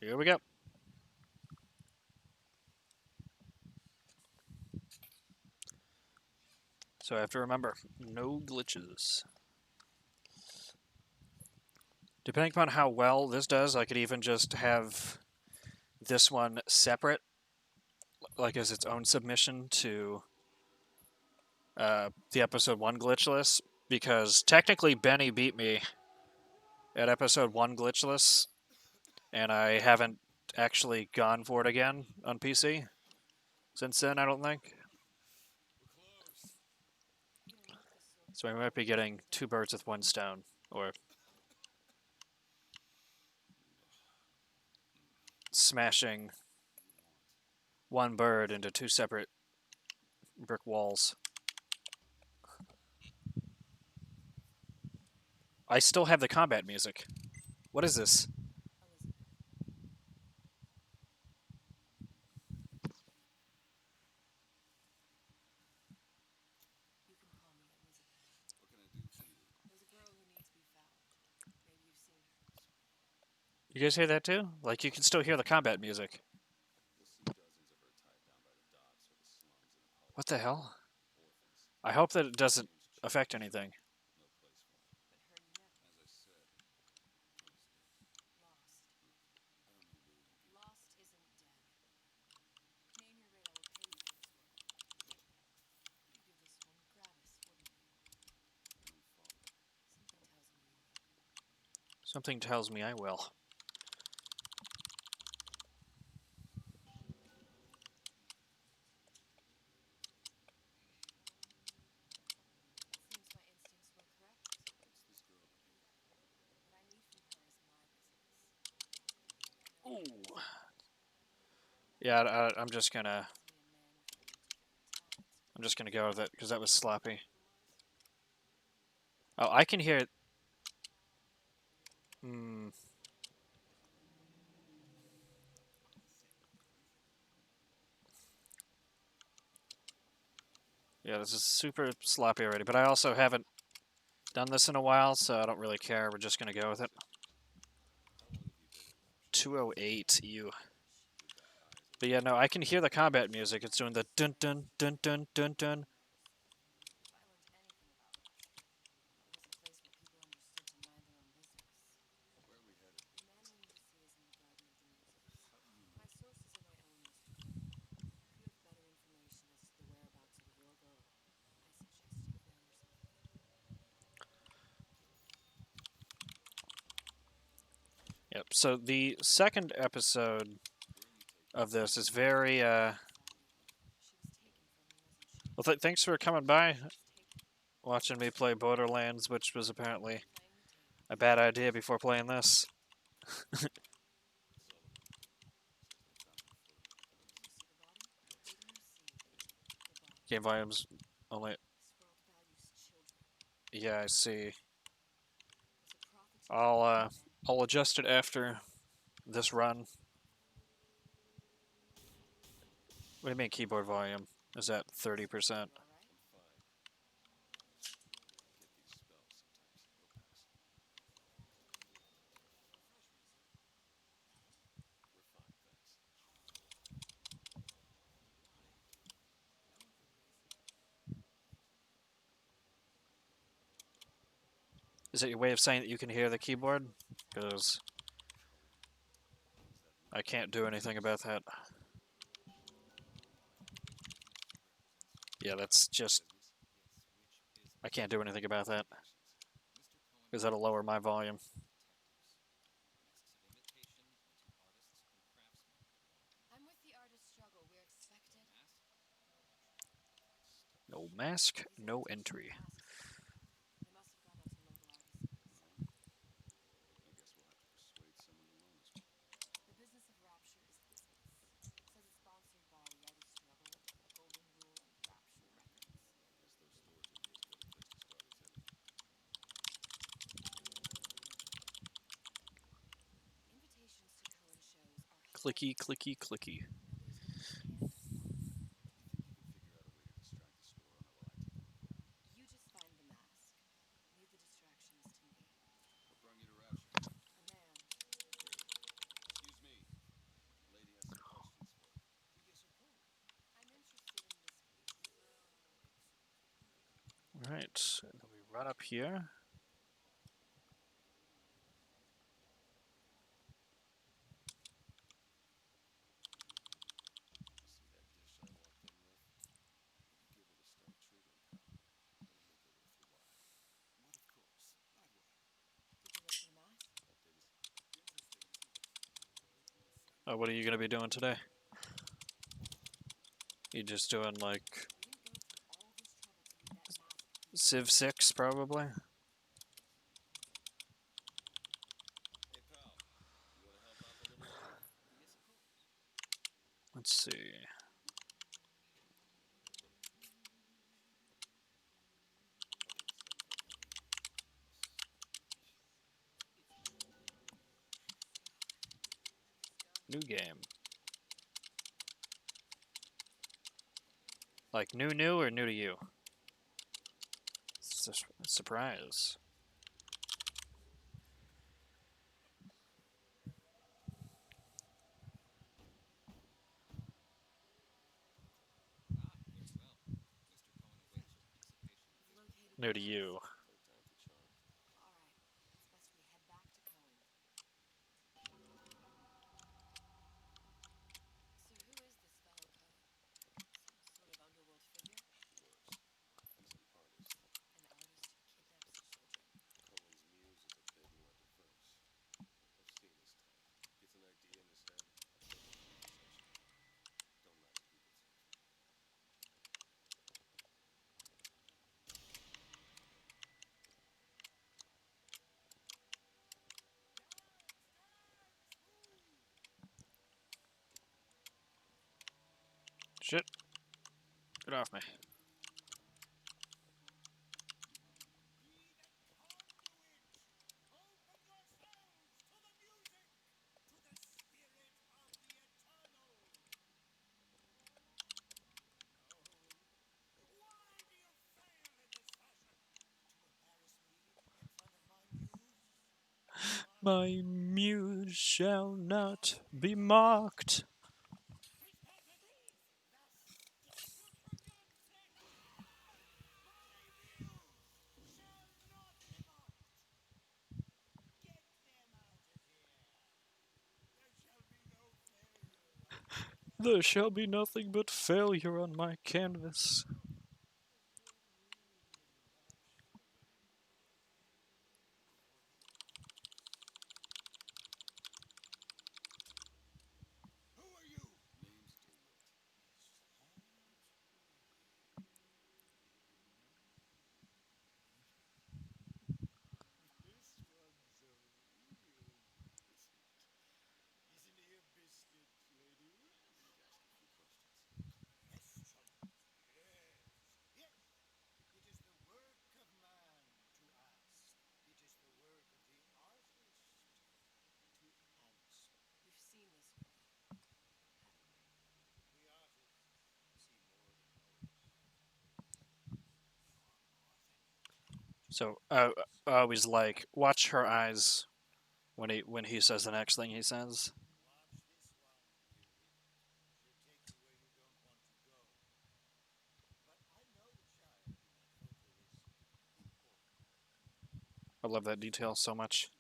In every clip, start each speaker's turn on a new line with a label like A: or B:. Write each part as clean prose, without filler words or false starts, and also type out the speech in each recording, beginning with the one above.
A: Here we go. So I have to remember, no glitches. Depending upon how well this does, I could even just have this one separate, like as its own submission to the episode 1 glitchless, because technically Benny beat me at episode 1 glitchless, and I haven't actually gone for it again on PC since then, I don't think. So we might be getting two birds with one stone, or smashing one bird into two separate brick walls. I still have the combat music. What is this? You guys hear that too? Like, you can still hear the combat music. What the hell? I hope that it doesn't affect anything. Something tells me I will. Ooh. Yeah, I'm just gonna go with it because that was sloppy. Oh, I can hear it. Hmm. Yeah, this is super sloppy already, but I also haven't done this in a while, so I don't really care. We're just gonna go with it. 208, you. But yeah, no, I can hear the combat music. It's doing the dun dun dun dun dun dun. Yep. So the second episode of this is very well, thanks for coming by, watching me play Borderlands, which was apparently a bad idea before playing this. Game volumes only. Yeah, I see. I'll adjust it after this run. What do you mean keyboard volume? Is that 30%? Is it your way of saying that you can hear the keyboard? Because I can't do anything about that. Yeah, that's just... I can't do anything about that. Because that'll lower my volume. No mask, no entry. Clicky, clicky, clicky. And then we run up here. Oh, what are you gonna be doing today? You just doing like Civ 6 probably? Let's see. New game. Like new or new to you? It's a surprise. New to you. Shit. Get off me. My muse shall not be mocked. There shall be nothing but failure on my canvas. So I always like watch her eyes when he says the next thing he says. I love that detail so much.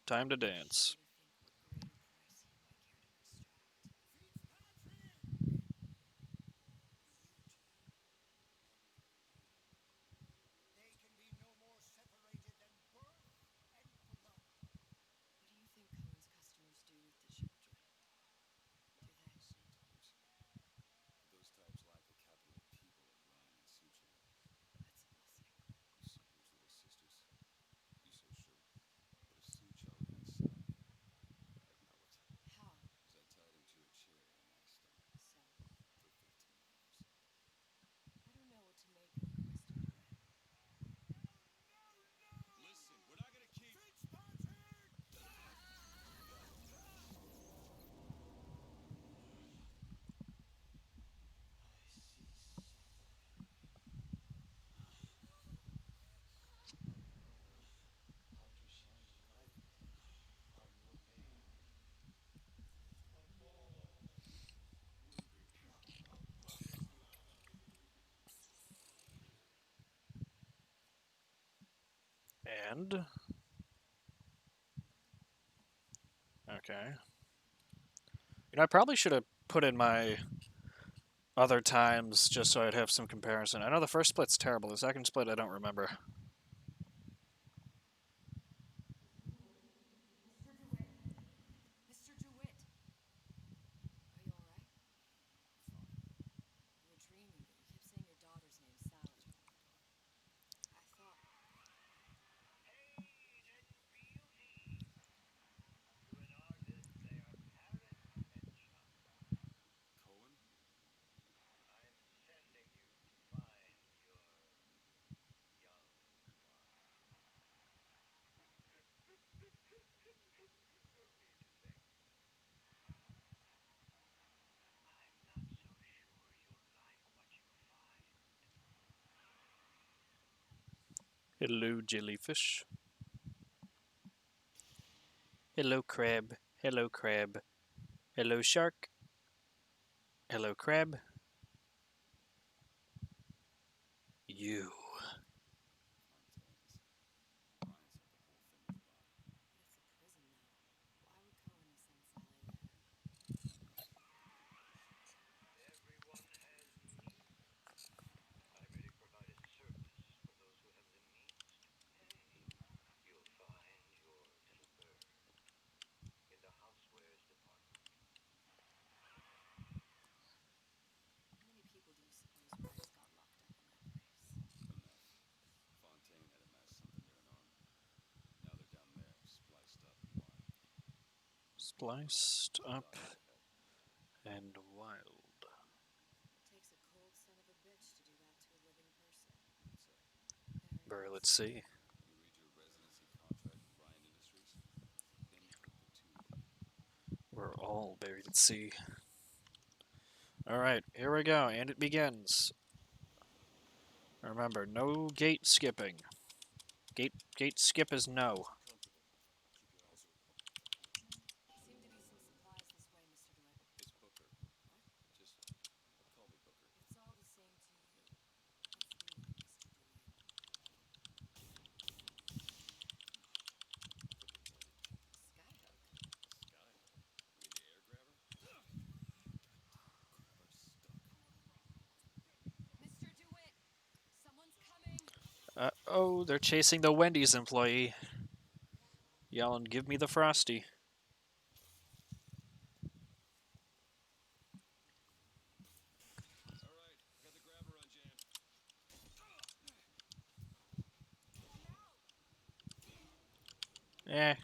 A: Time to dance. And okay. You know, I probably should have put in my other times just so I'd have some comparison. I know the first split's terrible. The second split, I don't remember.
B: Mr. DeWitt, are you all right? You were dreaming, but you kept saying your daughter's name, Sally. I thought... Cohen?
A: Hello, jellyfish. Hello, crab. Hello, crab. Hello, shark. Hello, crab. You. Spliced up and wild.
B: Takes a cold son of a bitch to do that to a living person.
A: Brr, let's see. We're all buried at sea. Alright, here we go, and it begins. Remember, no gate skipping. Gate skip is no.
B: Seem to be some supplies this way, Mr. DeWitt. It's Booker. What? Just call me Booker. It's all the same to you. Let's move it, Mr. DeWitt. Skyhook? Skyhook? You mean the air grabber? Grabber's stuck. Mr. DeWitt! Someone's coming!
A: Oh, they're chasing the Wendy's employee. Yelling, give me the Frosty.
B: Alright, got the grabber on jam.
A: Eh,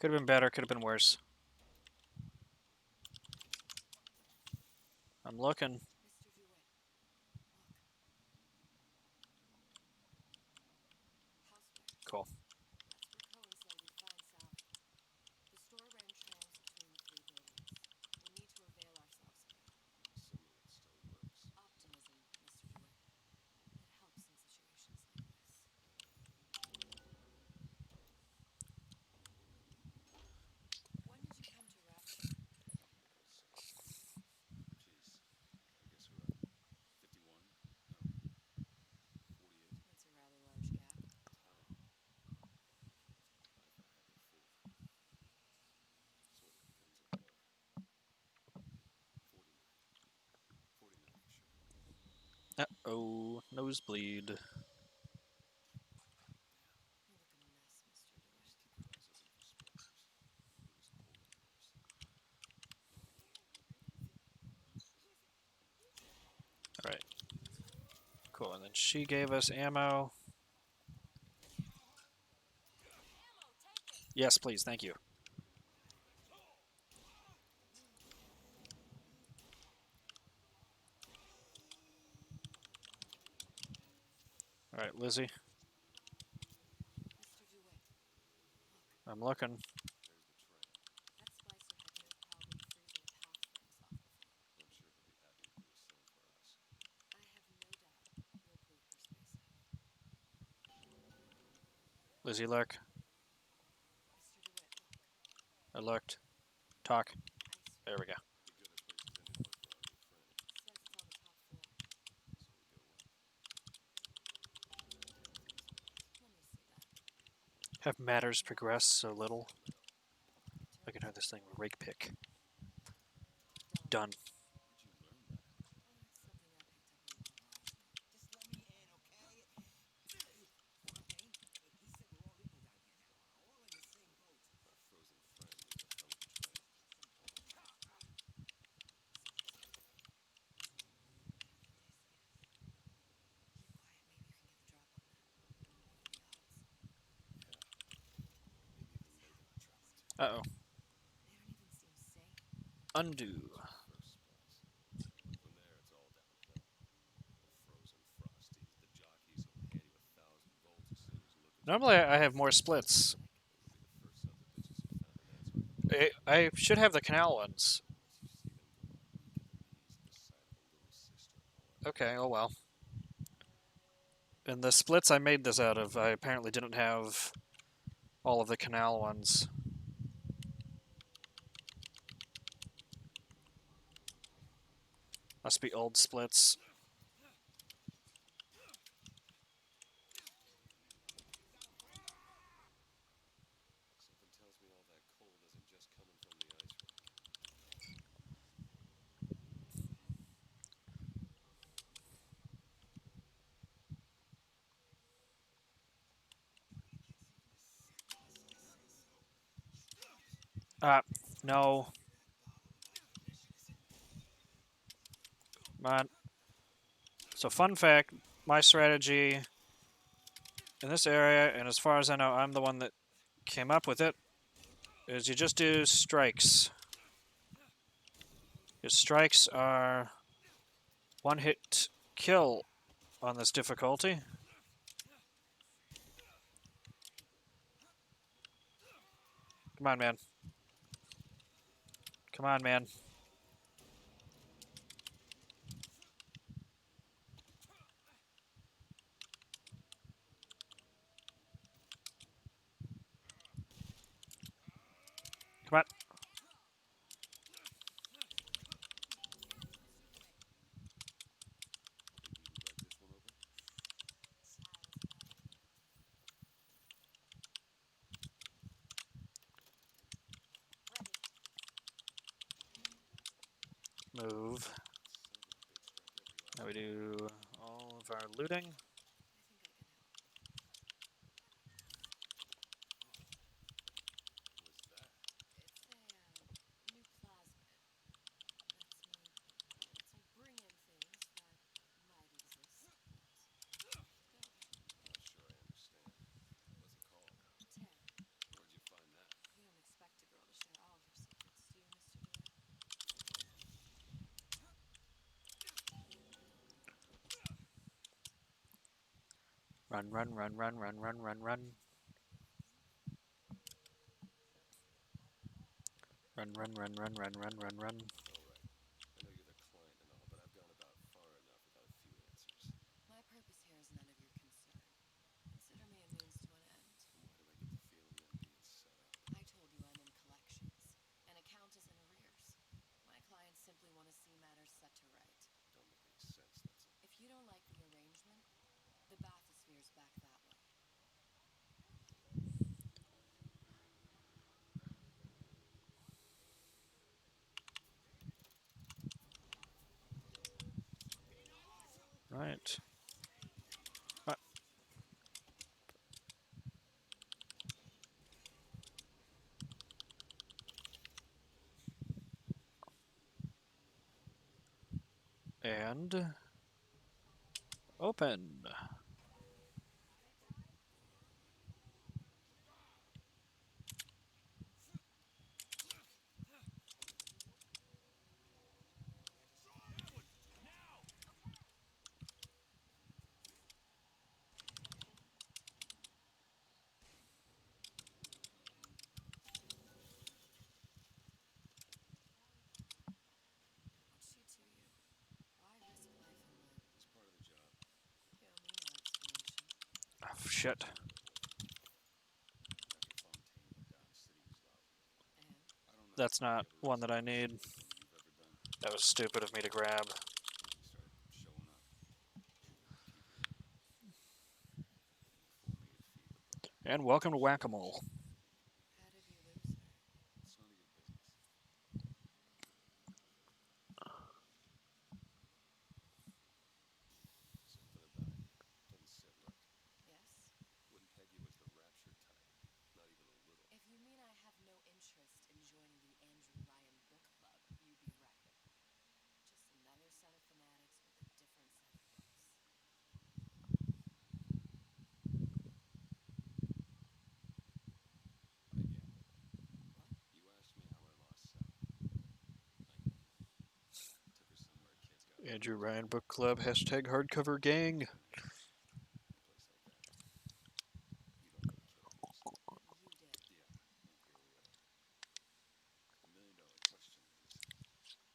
A: could have been better, could have been worse. I'm looking.
B: Mr. DeWitt, look. Houseware.
A: Cool.
B: That's where Cohen said we'd find Sally. The store ran trams between the three buildings. We need to avail ourselves of that. Assuming it still works. Optimism, Mr. DeWitt. It helps in situations like this. When did you come to Rapture? Jeez. I guess we're at 51? No. 48? That's a rather large gap. Oh. If I had the full... Sort of depends on what. 49. 49 for sure.
A: Uh-oh, nosebleed.
B: You look a mess, Mr. DeWitt. Just keep your eyes open for splatters. Lose cold embers.
A: Alright. Cool, and then she gave us ammo. Yes, please, thank you. Alright, Lizzie.
B: Mr. DeWitt, look.
A: I'm looking.
B: There's the trail. That splicer head could probably freeze our path things off the floor. I'm sure he'll be happy to do the same for us. I have no doubt you'll prove persuasive.
A: Lizzie, look.
B: Mr. DeWitt, look.
A: I looked. Talk.
B: Ice
A: There we go.
B: Be good if places anywhere for our new friend. Says it's on the top floor. So we go what? Let me see that.
A: Have matters progressed so little? I can have this thing with rake pick. Done. Uh oh. Undo. Normally I have more splits. I should have the canal ones. Okay, oh well. And the splits I made this out of, I apparently didn't have all of the canal ones. Must be old splits. No. Come on. So fun fact, my strategy in this area, and as far as I know, I'm the one that came up with it, is you just do strikes. Your strikes are one hit kill on this difficulty. Come on, man. Come on, man. Come on. Move. Now we do all of our looting. Run, run, run, run, run, run, run, run. Run, run, run, run, run, run, run, run.
B: My purpose here is none of your concern. Consider me a means to an end. I told you I'm in collections. An account is in arrears. My clients simply want to see matters set to right. If you don't like the arrangement, the bathysphere's back that way.
A: Right. And open.
B: What's she to you? Why risk life and limb? It's part of the job. You owe me no explanation.
A: Oh, shit.
B: And?
A: That's not one that I need. That was stupid of me to grab. And welcome to Whack-A-Mole.
B: How did you lose her?
C: It's none of your business. Something about it. Doesn't sit right.
B: Yes?
C: Wouldn't peg you as the rapture type. Not even a little.
B: If you mean I have no interest in joining the Andrew Ryan book club, you'd be right. Just another set of fanatics with a different set of books.
C: I gamble.
B: What?
C: You asked me how I lost Sally. I know. Took her somewhere kids got
A: Andrew
C: hurt.
A: Ryan Book Club, hashtag hardcover gang.
C: A place like that. You don't let kid loose.
B: You did.
C: Yeah, and here we are. The $1,000,000 question is,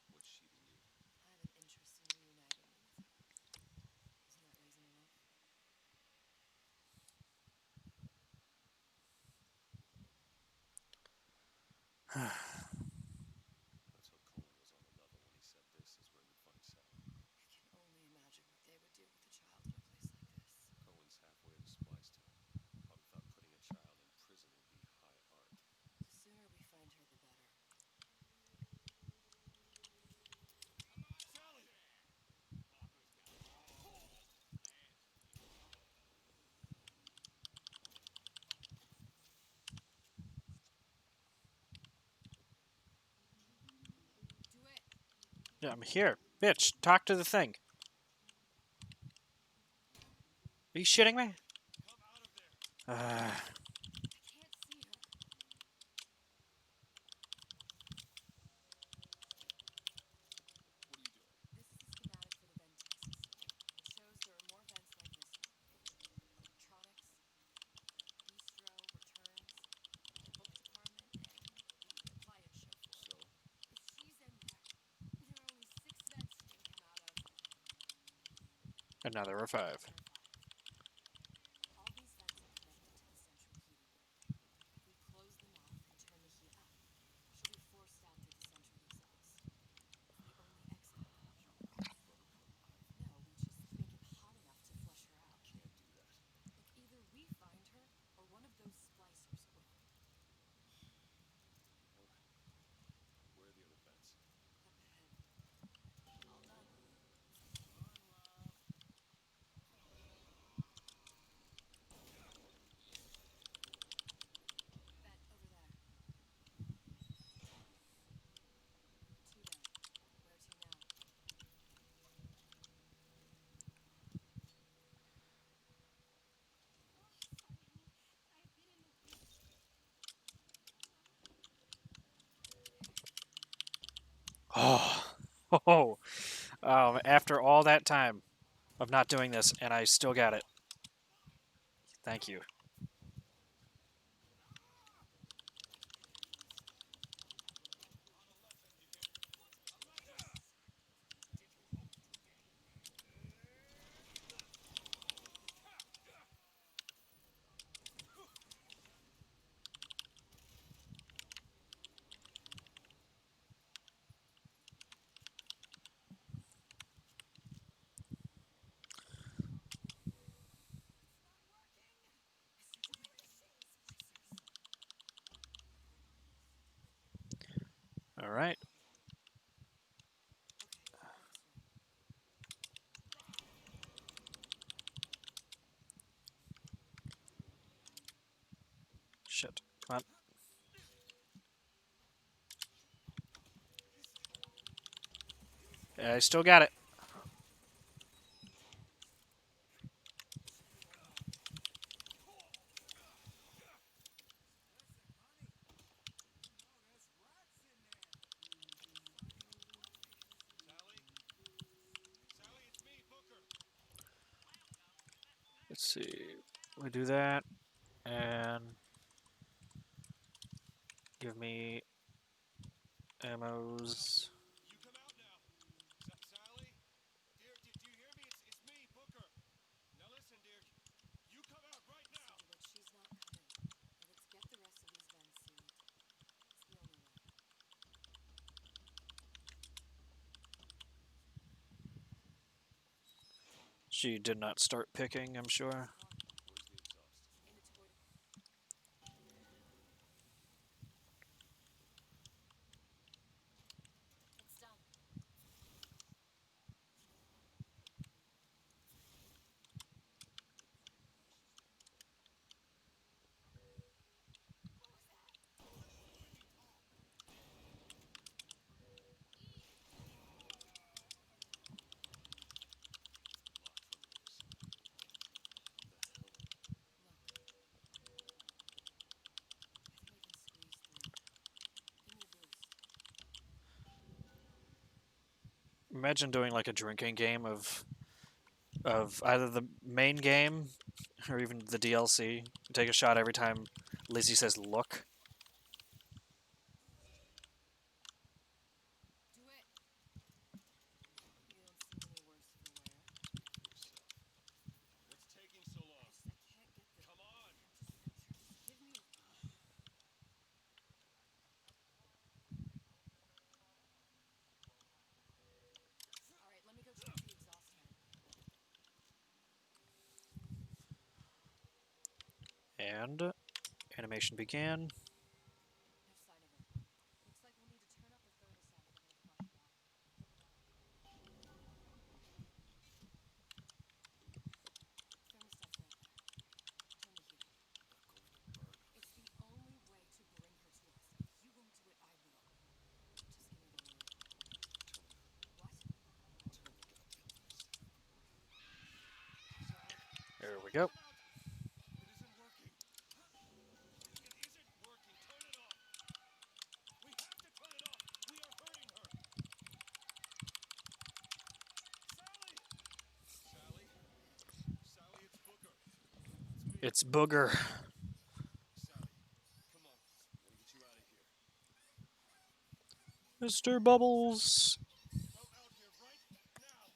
C: what's she to you?
B: I have an interest in reuniting you with her. Isn't that reason enough?
C: Let's hope Cohen was on the level when he said this is where we'd find Sally.
B: I can only imagine what they would do with a child in a place like this.
C: Cohen's halfway to Splice Town. Probably thought putting a child in prison would be high art.
B: The sooner we find her, the better.
C: Sally!
B: Do it!
A: Yeah, I'm here. Bitch, talk to the thing. Are you shitting me?
C: Come out of there!
A: Uh,
B: I can't see her.
C: What are you doing?
B: This is a schematic for the venting system. It shows there are more vents like this one. Electronics, bistro, returns, the book department, and the appliance show floor.
C: So?
B: If she's in there, there are only 6 vents she can come out of.
A: another of 5.
B: All these vents are connected to the central heating unit. If we close them off and turn the heat up, she'll be forced out through the central exhaust. It's the only exit.
C: You want to throw her alive?
B: No, we just make it hot enough to flush her out.
C: Can't do that.
B: Look, either we find her, or one of those splicers will.
C: Where are the other vents?
B: Up ahead. All done. Vent over there. 2 down. Where to now?
A: Oh. Oh. After all that time of not doing this, and I still got it. Thank you. All right.
B: Okay, next room.
A: Shit. Come on. I still got it.
C: Sally? Sally, it's me, Booker.
A: Let's see. We do that, and give me ammos.
C: You come out now. Sally? Dear, do you hear me? It's me, Booker. Now listen, dear. You come out right now.
B: Look, she's not coming. Now let's get the rest of these vents sealed. It's the only way.
A: She did not start picking, I'm sure.
C: Where's the exhaust?
B: In the toilet.
A: Imagine doing like a drinking game of either the main game or even the DLC. Take a shot every time Lizzie says "look."
B: Do it. You don't seem any worse for wear.
C: What's taking so long?
B: I can't get the.
C: Come on!
B: Just give me. All right, let me go check the exhaust fan.
A: And animation began.
B: No sign of it. Looks like we'll need to turn up the thermostat a little to flush it out. Thermostat's right there. Turn the heat up. It's the only way to bring her to us. If you won't do it, I will. Just give me the word. What?
A: There we go.
C: Come out! It isn't working. It isn't working. Turn it off. We have to turn it off. We are hurting her. Sally! Sally? Sally, it's Booker. It's me.
A: It's Booger.
C: Sally, come on. I gotta get you out of here.
A: Mr. Bubbles.
C: Out here right now.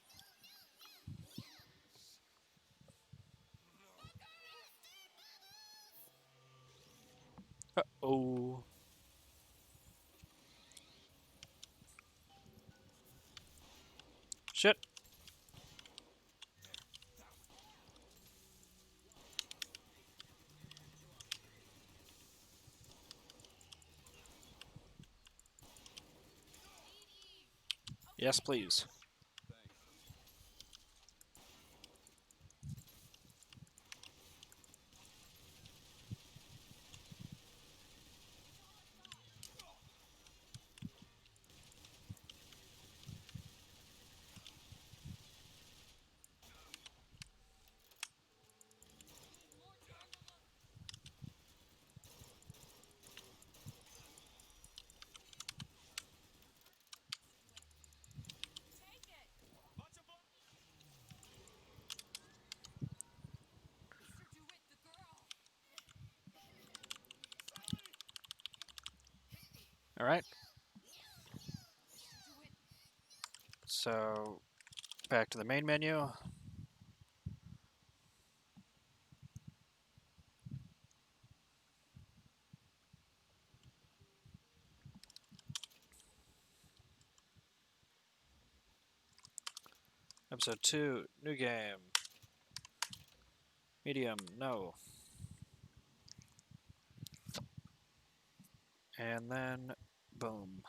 C: No.
A: Oh. Shit. Yes, please.
C: Thanks.
B: Take it!
C: Lots of blood.
B: Mr. DeWitt, the girl!
C: Sally!
A: All right.
B: Mr. DeWitt,
A: So back to the main menu. Episode 2, new game. Medium, no. And then, boom.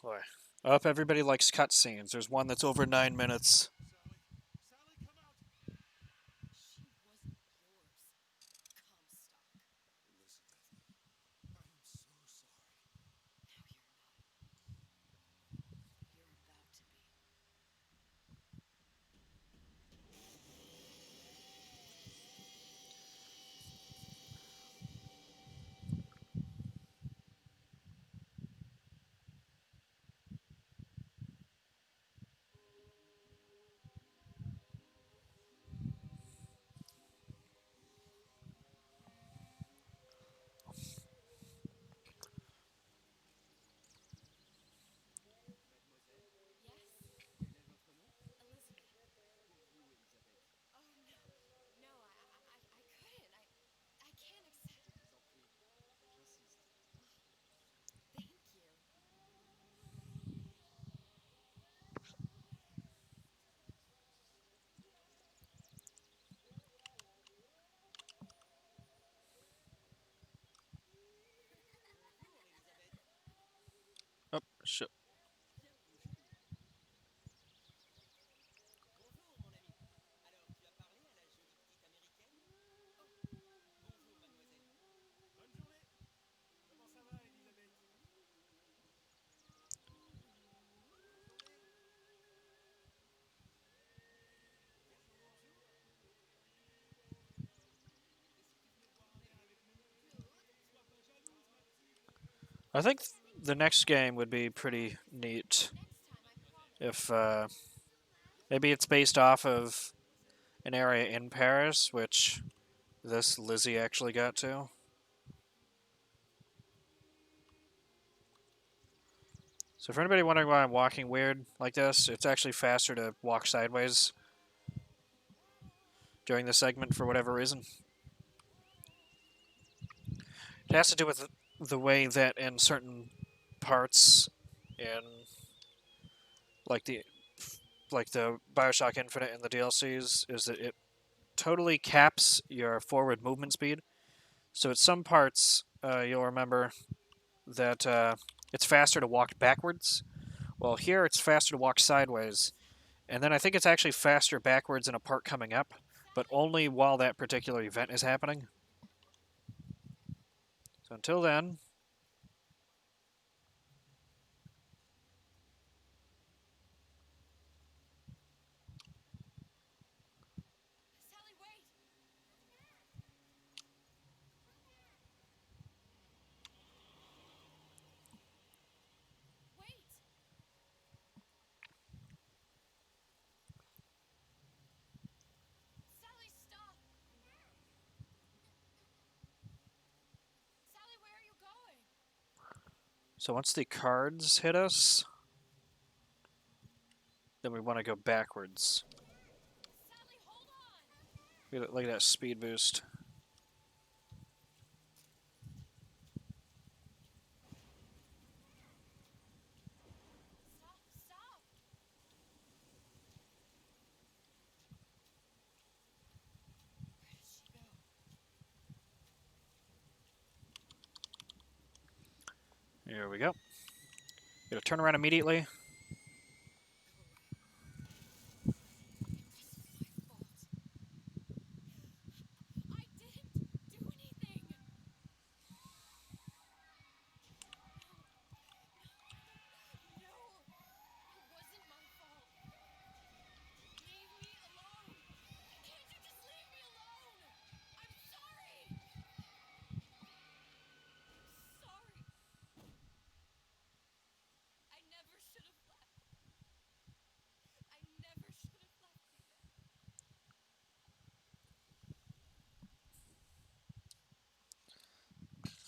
A: Boy. Up, everybody likes cutscenes. There's one that's over 9 minutes.
C: Sally! Sally, come out!
B: she wasn't yours. Comstock.
C: Elizabeth, I am so sorry.
B: Now you're not. You're about to be. Yes? Elizabeth. Oh, no. No, I couldn't. I can't accept. Thank you.
A: Oh, shit.
D: Bonjour mon ami. Alors, tu as parlé à la jolie petite américaine?
B: Oh,
D: Bonjour mademoiselle.
C: Bonne journée! Comment ça va, Elisabeth? Bonne journée! Bonjour, bonjour!
D: Et si tu venais boire un verre avec nous?
B: dude.
C: Sois pas jalouse, ma petite!
A: I think the next game would be pretty neat if maybe it's based off of an area in Paris, which this Lizzie actually got to. So for anybody wondering why I'm walking weird like this, it's actually faster to walk sideways during this segment for whatever reason. It has to do with the way that in certain parts in like the BioShock Infinite and the DLCs is that it totally caps your forward movement speed. So at some parts, you'll remember that it's faster to walk backwards. Well, here it's faster to walk sideways. And then I think it's actually faster backwards in a part coming up, but only while that particular event is happening. So until then,
B: Sally, wait! Wait! Sally, stop! Sally, where are you going?
A: so once the cards hit us, then we want to go backwards.
B: Sally, hold on!
A: Look at that speed boost.
B: Stop, stop! Where did she go?
A: Here we go. Gonna turn around immediately.
B: Go away. This was my fault. I didn't do anything! No! It wasn't my fault! Leave me alone! Can't you just leave me alone? I'm sorry! Sorry! I never should have left. I never should have left you there.
C: What's the hold up? This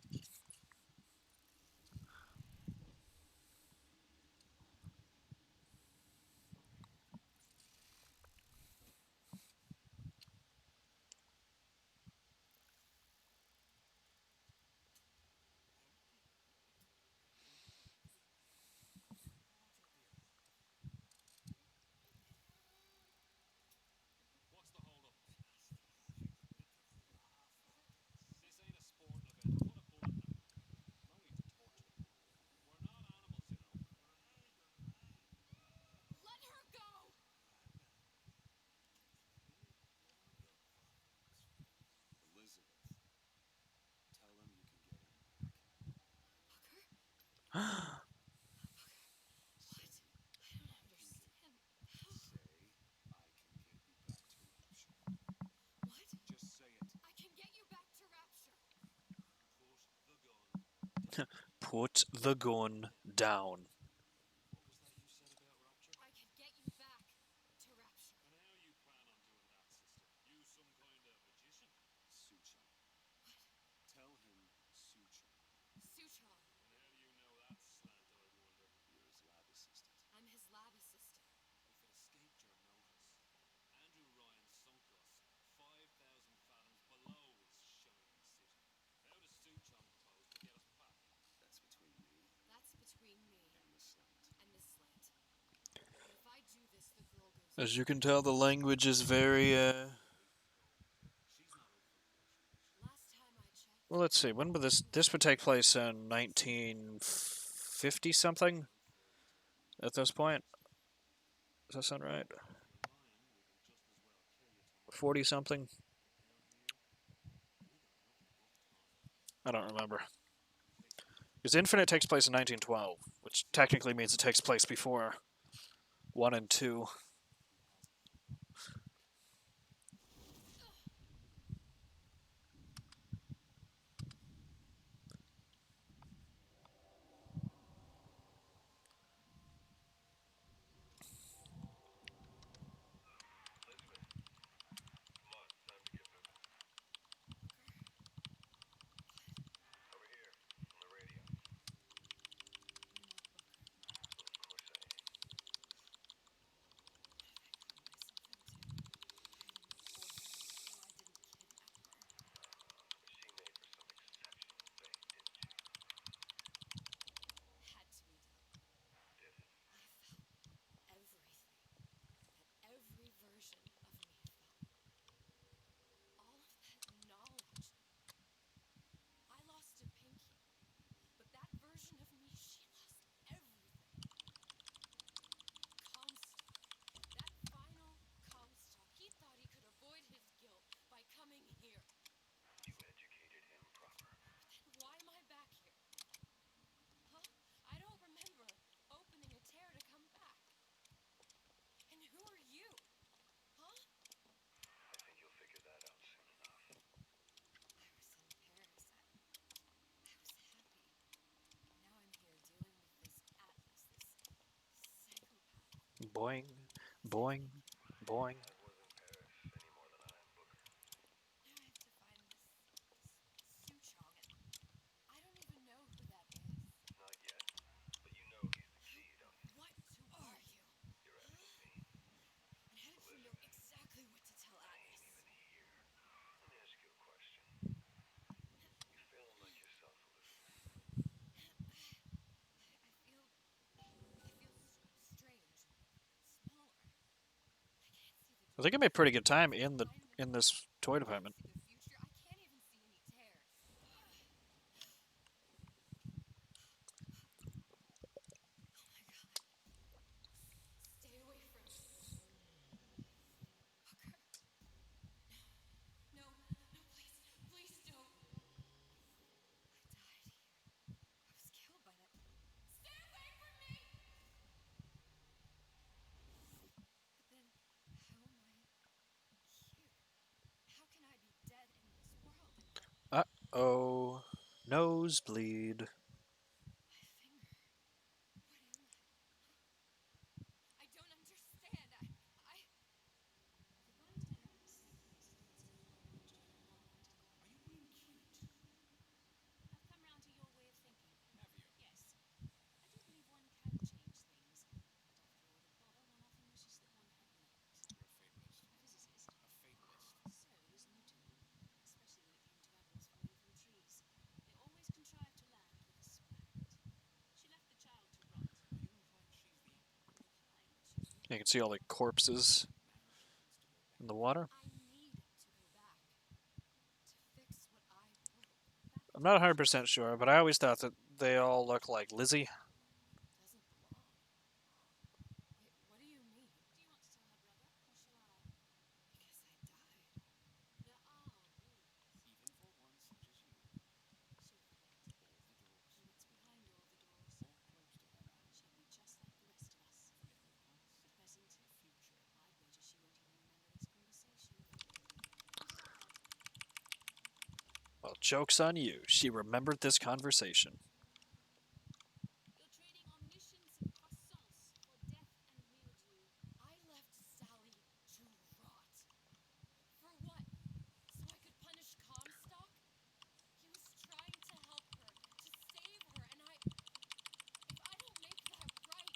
C: ain't a sport event. Put a bullet in her. No need to torture her. We're not animals, you know.
B: Let her go!
C: Elizabeth, tell him you can get him back.
B: Hooker?
A: I
B: What? I don't understand. How?
C: Say, I can get you back to Rapture.
B: What?
C: Just say it.
B: I can get you back to Rapture.
C: Put the gun.
A: Put the gun down.
C: What was that you said about Rapture?
B: I can get you back to Rapture.
C: And how you plan on doing that, sister? You some kind of magician? Suchong.
B: What?
C: Tell him Suchong.
B: Suchong.
C: And how do you know that slant, I wonder? You're his lab assistant.
B: I'm his lab assistant.
C: If it escaped your notice, Andrew Ryan sunk us 5,000 fathoms below his shining city. How does Suchong propose to get us back? That's between me
B: That's between me
C: and the slant.
B: and the slant. But if I do this, the girl goes.
A: As you can tell, the language is very.
C: She's not up for negotiation.
B: Last time I checked.
A: Well, let's see. When would this would take place in 1950 something? At this point, does that sound right? 40 something. I don't remember. Because Infinite takes place in 1912, which technically means it takes place before 1 and 2. boing, boing, boing.
B: Now I have to find this Suchong, and I don't even know who that is.
C: Not yet. But you know he's the key, don't you?
B: What are you?
C: You're asking me.
B: And how did you know exactly what to tell Agnes?
C: Even here. Let me ask you a question. You feeling like yourself, Elizabeth?
B: I feel strange, smaller. I can't see the
A: I think I
B: doors.
A: made pretty good time in the
B: Behind
A: in this toy
B: I
A: department.
B: can't see the future. I can't even see any tears. Oh my god. Stay away from me. Hooker. No, no, please, please don't. I died here. I was killed by that. Stay away from me! But then, how am I here? How can I be dead in this world? And
A: Uh-oh. Nosebleed.
B: my finger. What am I? I don't understand. I.
E: The right hand is still very much in alignment.
C: Are you being cute?
E: I've come round to your way of thinking.
C: Have you?
E: Yes. I do believe one can change things. And after all the bother, one often wishes that one had legs.
C: You're a fatalist.
E: A physicist.
C: A fatalist?
E: So is Newton. Especially when it came to apples falling from trees. They always contrived to land with a spirit. She left the child to rot.
C: Are you implying she's the...
E: Implying that she's real.
A: You can see all the corpses
C: Now she wants to go back.
A: in the water.
B: I need to go back to fix what I broke.
E: Back
A: I'm
E: to
A: not
E: what
A: 100% sure, but I always thought that they all look like Lizzie.
B: Doesn't belong. Wait, what do you mean?
E: Do you want to tell her brother, or shall I?
B: Because I died.
E: No,
C: Even for one such as you.
E: she'll forget.
C: All the doors.
E: And what's behind all the doors?
C: All closed to her now.
E: She'll be just like the rest of us.
C: Forgetting the past.
E: The present.
C: The future.
E: I'd wager she won't even remember this conversation.
A: Well, joke's on you. She remembered this conversation.
E: You're trading omniscience and croissants for death and mildew.
B: I left Sally to rot. For what? So I could punish Comstock? He was trying to help her, to save her, and I. If I don't make that right.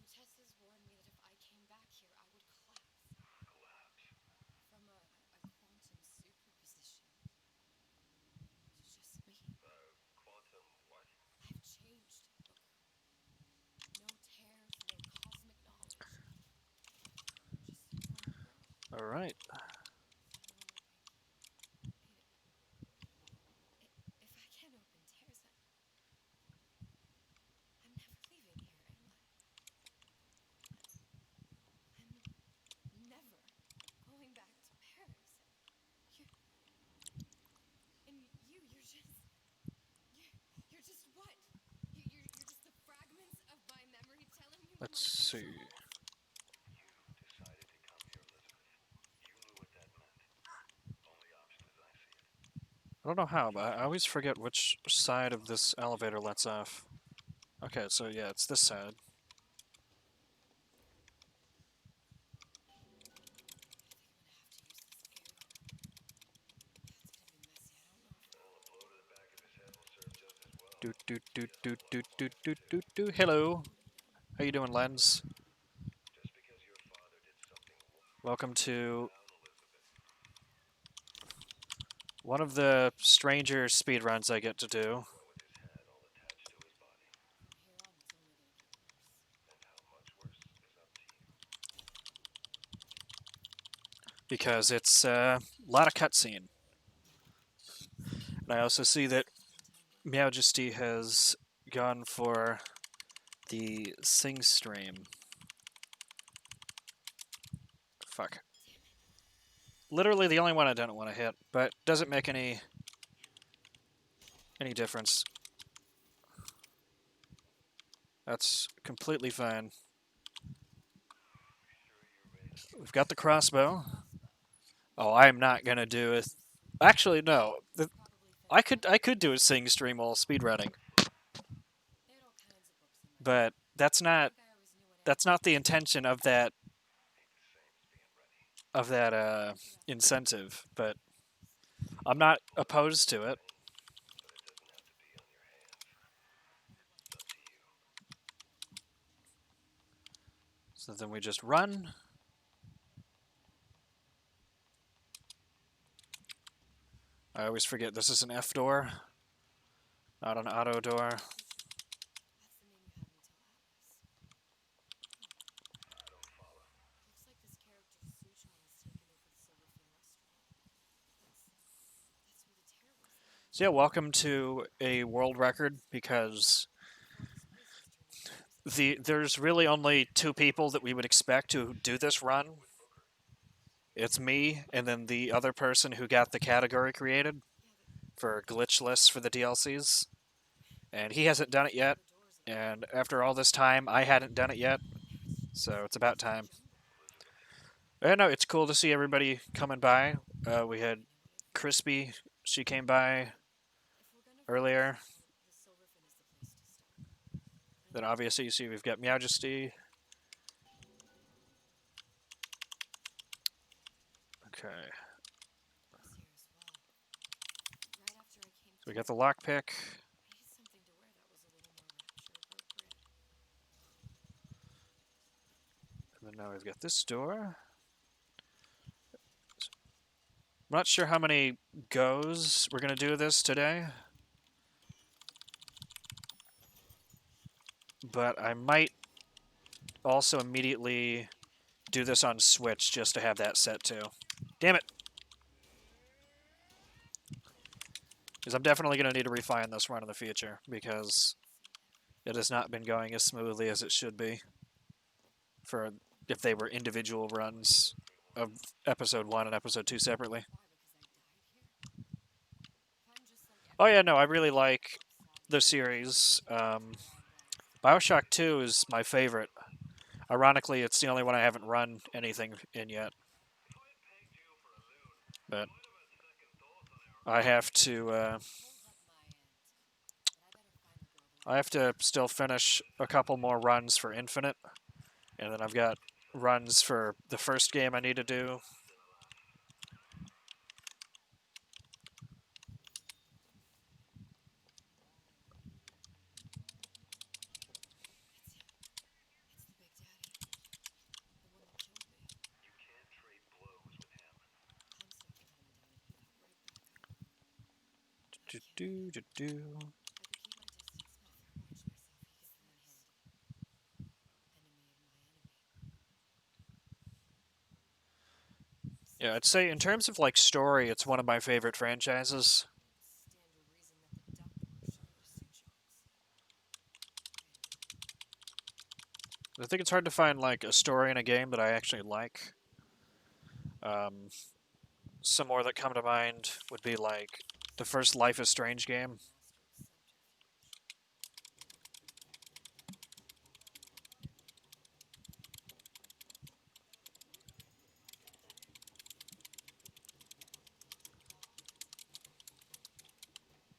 B: Luteces warned me that if I came back here, I would collapse.
C: Collapse.
B: From a quantum superposition to just me.
C: Quantum what?
B: I've changed, Booker. No tears, no cosmic knowledge. Just a normal girl.
A: All right.
B: With a normal pinky. If I can't open tears, I'm never leaving here, am I? I'm never going back to Paris. You're just what? You're just the fragments of my memory telling me
A: Let's
B: my future
A: see.
B: holds?
C: You decided to come here, Elizabeth. You knew what that meant. Only option as I see it.
A: I don't know how, but I always forget which side of this elevator lets off. Okay, so yeah, it's this side.
B: I think I'm gonna have to use this again. That's gonna be messy. I don't know.
A: Do do do do do do do do do. Hello. How you doing, Lens?
C: Just because your father did something
A: Welcome to
C: down, Elizabeth.
A: one of the stranger speedruns I get to do.
C: With his head all attached to his body.
B: From here on, it's only gonna get worse.
C: And how much worse is up to you.
A: Because it's a lot of cutscene. And I also see that Majesty has gone for the sing stream. Fuck. Literally the only one I don't want to hit, but doesn't make any difference. That's completely fine. we've got the crossbow. Oh, I'm not gonna do it. Actually, no. I could do a sing stream while speedrunning, but that's not the intention of that incentive. But I'm not opposed to it. So then we just run. I always forget this is an F door, not an auto door.
B: That's the name you had until Atlas. Looks like this character Suchong has taken over the Silverfin restaurant. That's where the terror was.
A: So yeah, welcome to a world record because there's really only two people that we would expect to do this run. It's me and then the other person who got the category created for Glitchless for the DLCs. And he hasn't done it yet. And after all this time, I hadn't done it yet. So it's about time. I know it's cool to see everybody coming by. We had Crispy, she came by earlier. Then obviously you see we've got Majesty. Okay. So we got the lockpick. And then now we've got this door. I'm not sure how many goes we're going to do this today. But I might also immediately do this on Switch just to have that set too. Damn it! Because I'm definitely going to need to refine this run in the future because it has not been going as smoothly as it should be for if they were individual runs of episode 1 and episode 2 separately. Oh yeah, no, I really like the series. Bioshock 2 is my favorite. Ironically, it's the only one I haven't run anything in yet. But I have to still finish a couple more runs for Infinite. And then I've got runs for the first game I need to do. Do. Yeah, I'd say in terms of like story, it's one of my favorite franchises. I think it's hard to find like a story in a game that I actually like. Some more that come to mind would be like the first Life is Strange game.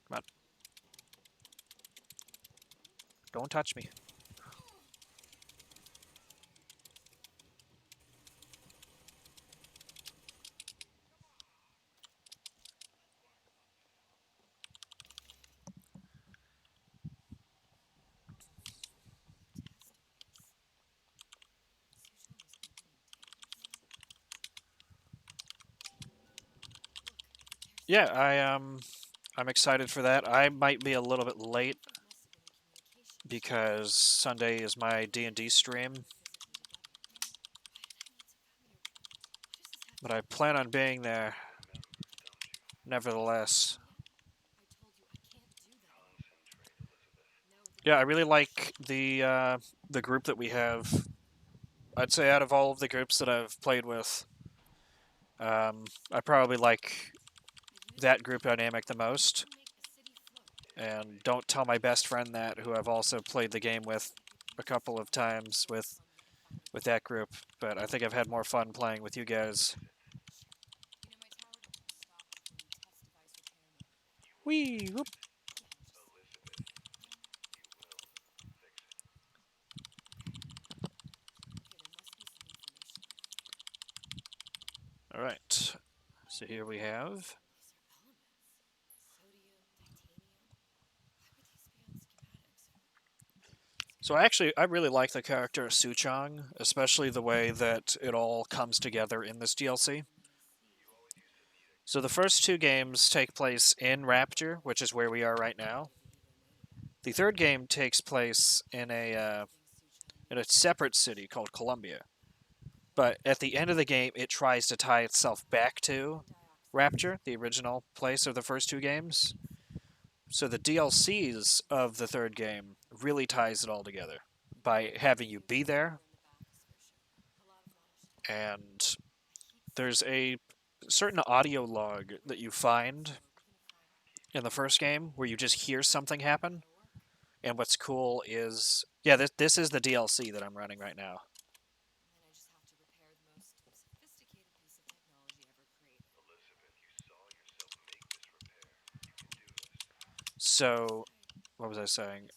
A: Come on. Don't touch me. Yeah, I'm excited for that. I might be a little bit late because Sunday is my D&D stream. But I plan on being there nevertheless. Yeah, I really like the group that we have. I'd say out of all of the groups that I've played with, I probably like that group dynamic the most. And don't tell my best friend that, who I've also played the game with a couple of times with with that group, but I think I've had more fun playing with you guys.
B: You know, my tower don't stop before you test device repair mode.
A: Whee! Whoop. All right. So here we have.
B: These are elements. Sodium, titanium. Why would these be on schematics?
A: So I really like the character Suchong, especially the way that it all comes together in this DLC. So the first two games take place in Rapture, which is where we are right now. The third game takes place in a separate city called Columbia. But at the end of the game, it tries to tie itself back to Rapture, the original place of the first two games. So the DLCs of the third game really ties it all together by having you be there, and there's a certain audio log that you find in the first game where you just hear something happen. And what's cool is, yeah, this is the DLC that I'm running right now.
B: And then I just have to repair the most sophisticated piece of technology ever created.
A: So, what was I saying?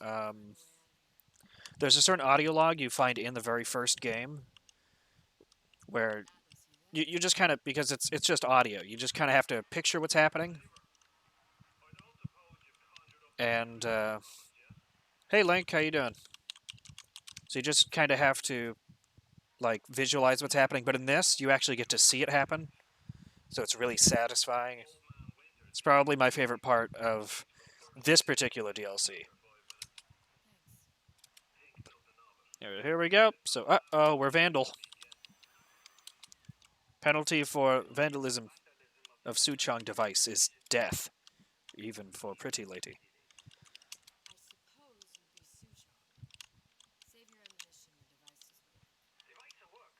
A: There's a certain audio log you find in the very first game where you just kind of, because it's just audio, you just kind of have to picture what's happening. And hey, Link, how you doing? So you just kind of have to like visualize what's happening, but in this, you actually get to see it happen. So it's really satisfying. It's probably my favorite part of this particular DLC. Here we go. So, uh-oh, we're Vandal. Penalty for vandalism of Suchong device is death, even for pretty lady.
B: I suppose you'd be Suchong. Save your ammunition, the device is work.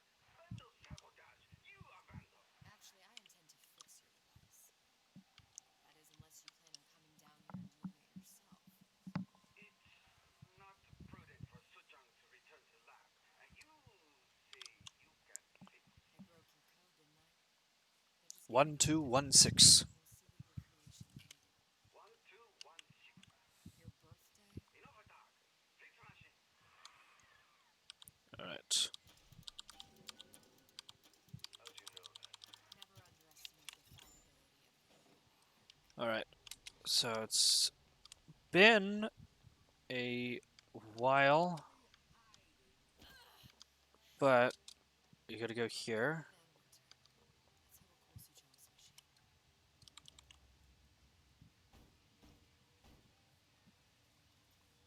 B: Actually, I intend to fix your device. That is, unless you plan on coming down here and doing it yourself. I broke your code, didn't I? Now just give me the
A: 1216.
B: and we'll see what your creation can do. Your birthday?
A: All right.
B: Never underestimate the fallibility of the human body.
A: All right. So it's been a while, but you gotta go here.
B: Man Winter. Let's have a cool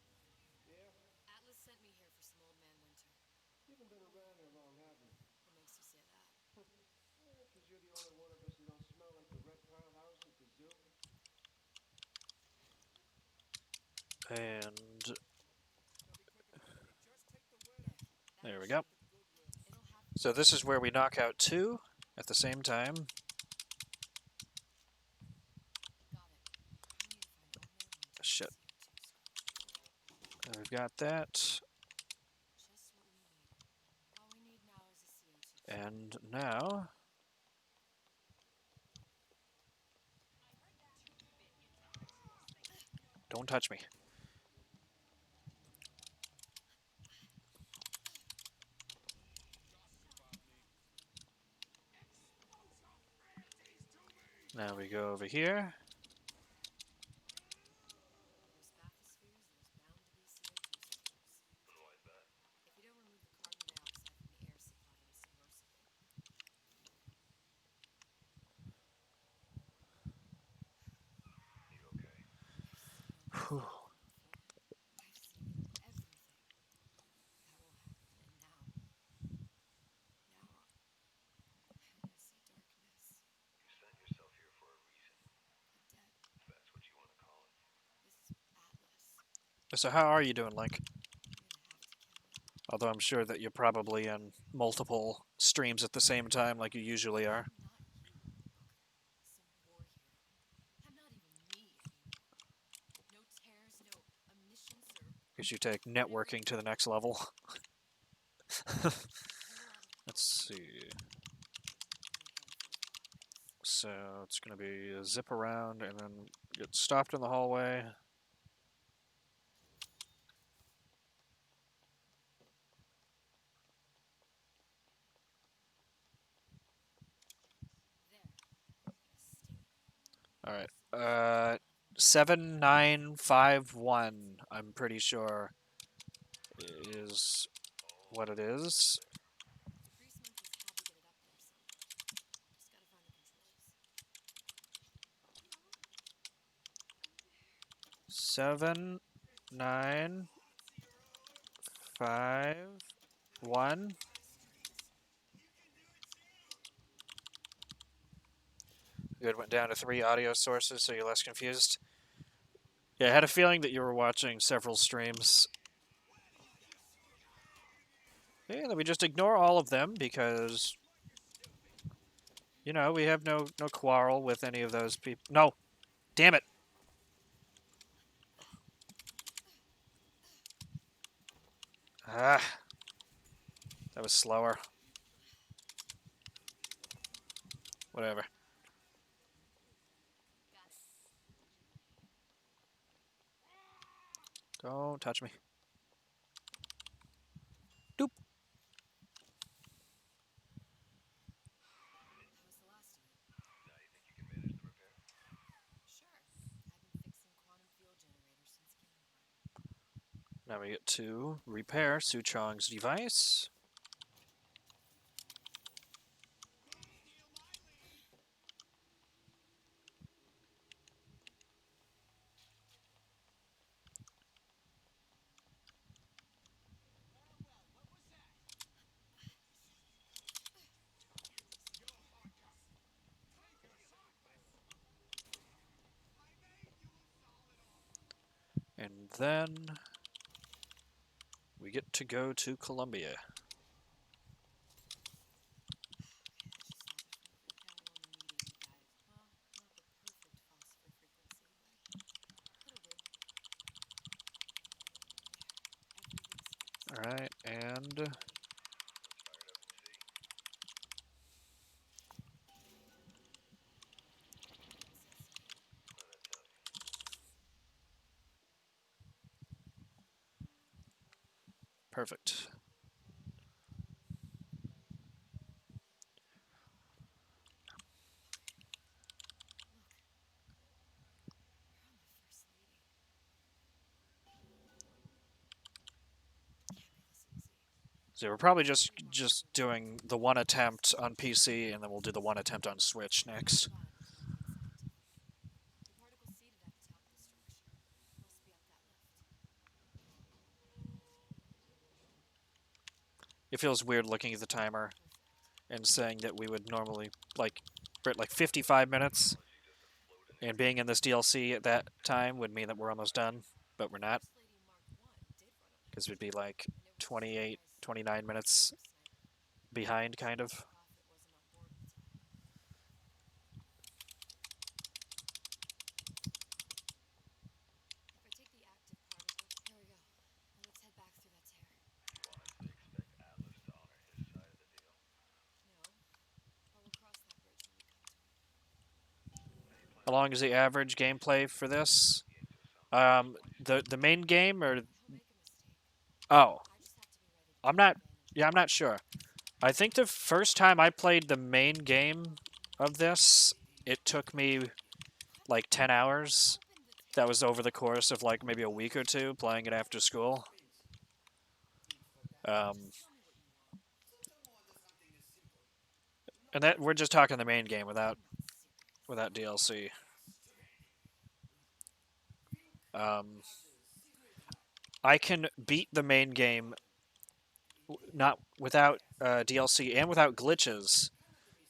B: Suchong's machine. Atlas sent me here for some old man Winter.
F: You haven't been around here long, have you?
B: What makes you say that?
F: Because you're the only one of us who don't smell like the reptile house at the zoo.
A: And
B: Yeah,
A: there we go.
B: it'll have
A: So this is where we knock out two at the same time.
B: got it. We need to find old man Winter's
A: Shit.
B: CO2 score.
A: We've got that.
B: Just what we need. All we need now is a CO2 score.
A: And now. Don't touch me. Now we go over here.
B: There's bathyspheres, there's bound to be CO2 spores. If you don't remove the carbon dioxide from the air supply, it's submersible.
A: Whew.
B: I've seen everything that will happen, and now I see darkness. A debt. This Atlas.
A: So how are you doing, Link?
B: I'm gonna have to kill him.
A: Although I'm sure that you're probably in multiple streams at the same time like you usually are.
B: I'm not you, Booker. Some war hero. I'm not even me anymore. No tears, no omniscience or
A: Because you take networking to the next level. So it's going to be a zip around and then get stopped in the hallway. All right. 7951, I'm pretty sure, is what it is.
B: Grease monkeys had to get it up there somehow. Just gotta find the controls.
A: 7951. Good, went down to 3 audio sources so you're less confused. Yeah, I had a feeling that you were watching several streams. Yeah, then we just ignore all of them because, you know, we have no quarrel with any of those people. No, damn it. Ah, that was slower. Whatever. Don't touch me. Doop.
B: That was the last of it.
F: Now you think you can manage the repair?
B: Sure. I've been fixing quantum fuel generators since kindergarten.
A: Now we get to repair Su Chong's device. And then we get to go to Columbia. All right, and perfect. So we're probably just doing the one attempt on PC, and then we'll do the one attempt on Switch next. It feels weird looking at the timer and saying that we would normally, like, we're at like 55 minutes, and being in this DLC at that time would mean that we're almost done, but we're not, because we'd be like 28, 29 minutes behind, kind of. How long is the average gameplay for this? The main game or oh, I'm not. Yeah, I'm not sure. I think the first time I played the main game of this, it took me like 10 hours. That was over the course of like maybe a week or two playing it after school. And that we're just talking the main game without DLC. I can beat the main game not without DLC and without glitches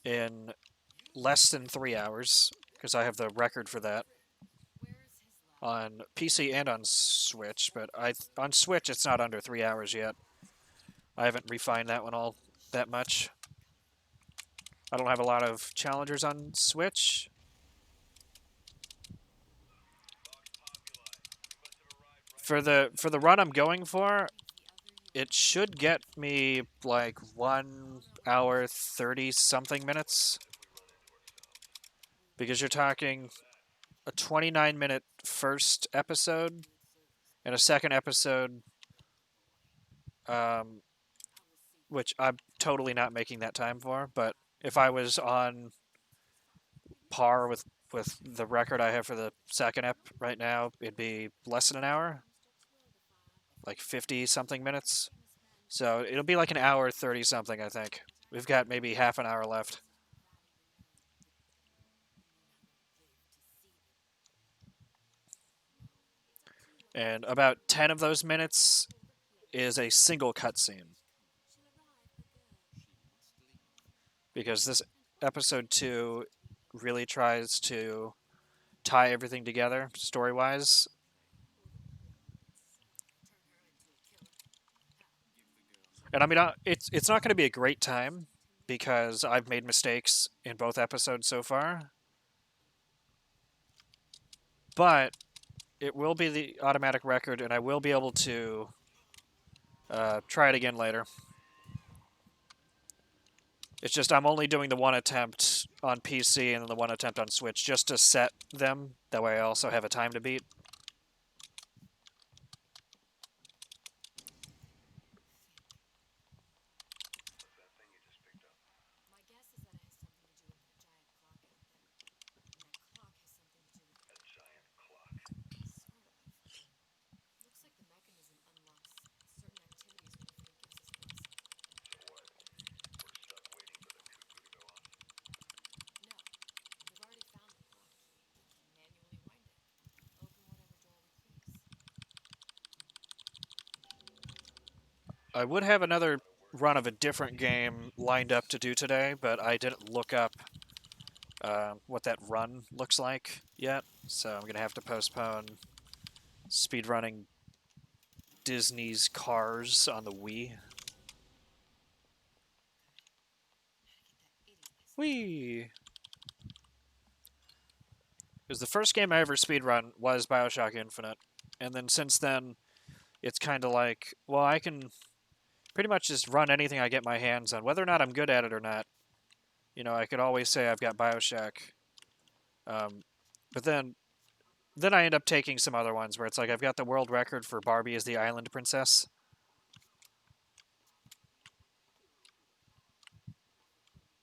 A: in less than 3 hours because I have the record for that on PC and on Switch. But on Switch it's not under 3 hours yet. I haven't refined that one all that much. I don't have a lot of challengers on Switch. For the run I'm going for, it should get me like 1 hour 30 something minutes. because you're talking a 29-minute first episode and a second episode, um, which I'm totally not making that time for. But if I was on par with the record I have for the second ep right now, it'd be less than an hour, like 50 something minutes. So it'll be like an hour 30 something, I think. We've got maybe half an hour left. And about 10 of those minutes is a single cutscene. Because this episode 2 really tries to tie everything together story wise. And I mean, it's not going to be a great time because I've made mistakes in both episodes so far. But it will be the automatic record, and I will be able to try it again later. It's just I'm only doing the one attempt on PC and then the one attempt on Switch just to set them. That way I also have a time to beat.
B: My guess is that it has something to do with that giant clock out there. And that clock has something to do with that giant clock. Sort of. Looks like the mechanism unlocks certain activities whenever it gives us consent. No, we've already found the clock key. We can manually wind it. Open whatever door we please.
A: I would have another run of a different game lined up to do today, but I didn't look up what that run looks like yet, so I'm going to have to postpone speedrunning Disney's Cars on the Wii. Whee! Because the first game I ever speedrun was Bioshock Infinite, and then since then, it's kind of like, well, I can pretty much just run anything I get my hands on, whether or not I'm good at it or not. You know, I could always say I've got Bioshock, but then I end up taking some other ones where it's like I've got the world record for Barbie as the Island Princess.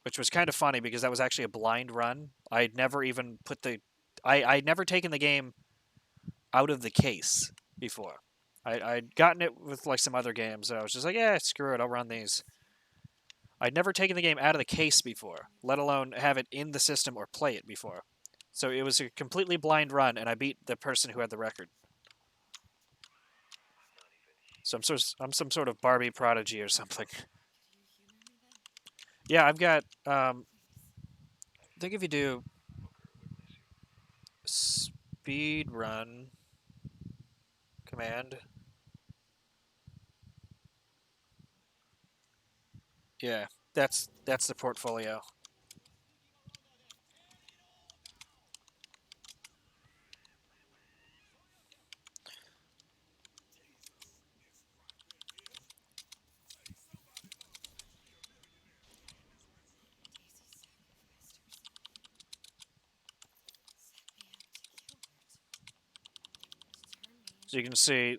A: Which was kind of funny because that was actually a blind run. I'd never even put I'd never taken the game out of the case before. I'd gotten it with like some other games, and I was just like, yeah, screw it, I'll run these. I'd never taken the game out of the case before, let alone have it in the system or play it before. So it was a completely blind run, and I beat the person who had the record. So I'm some sort of Barbie prodigy or something. Yeah, I've got. I think if you do speed run command, yeah, that's the portfolio. So you can see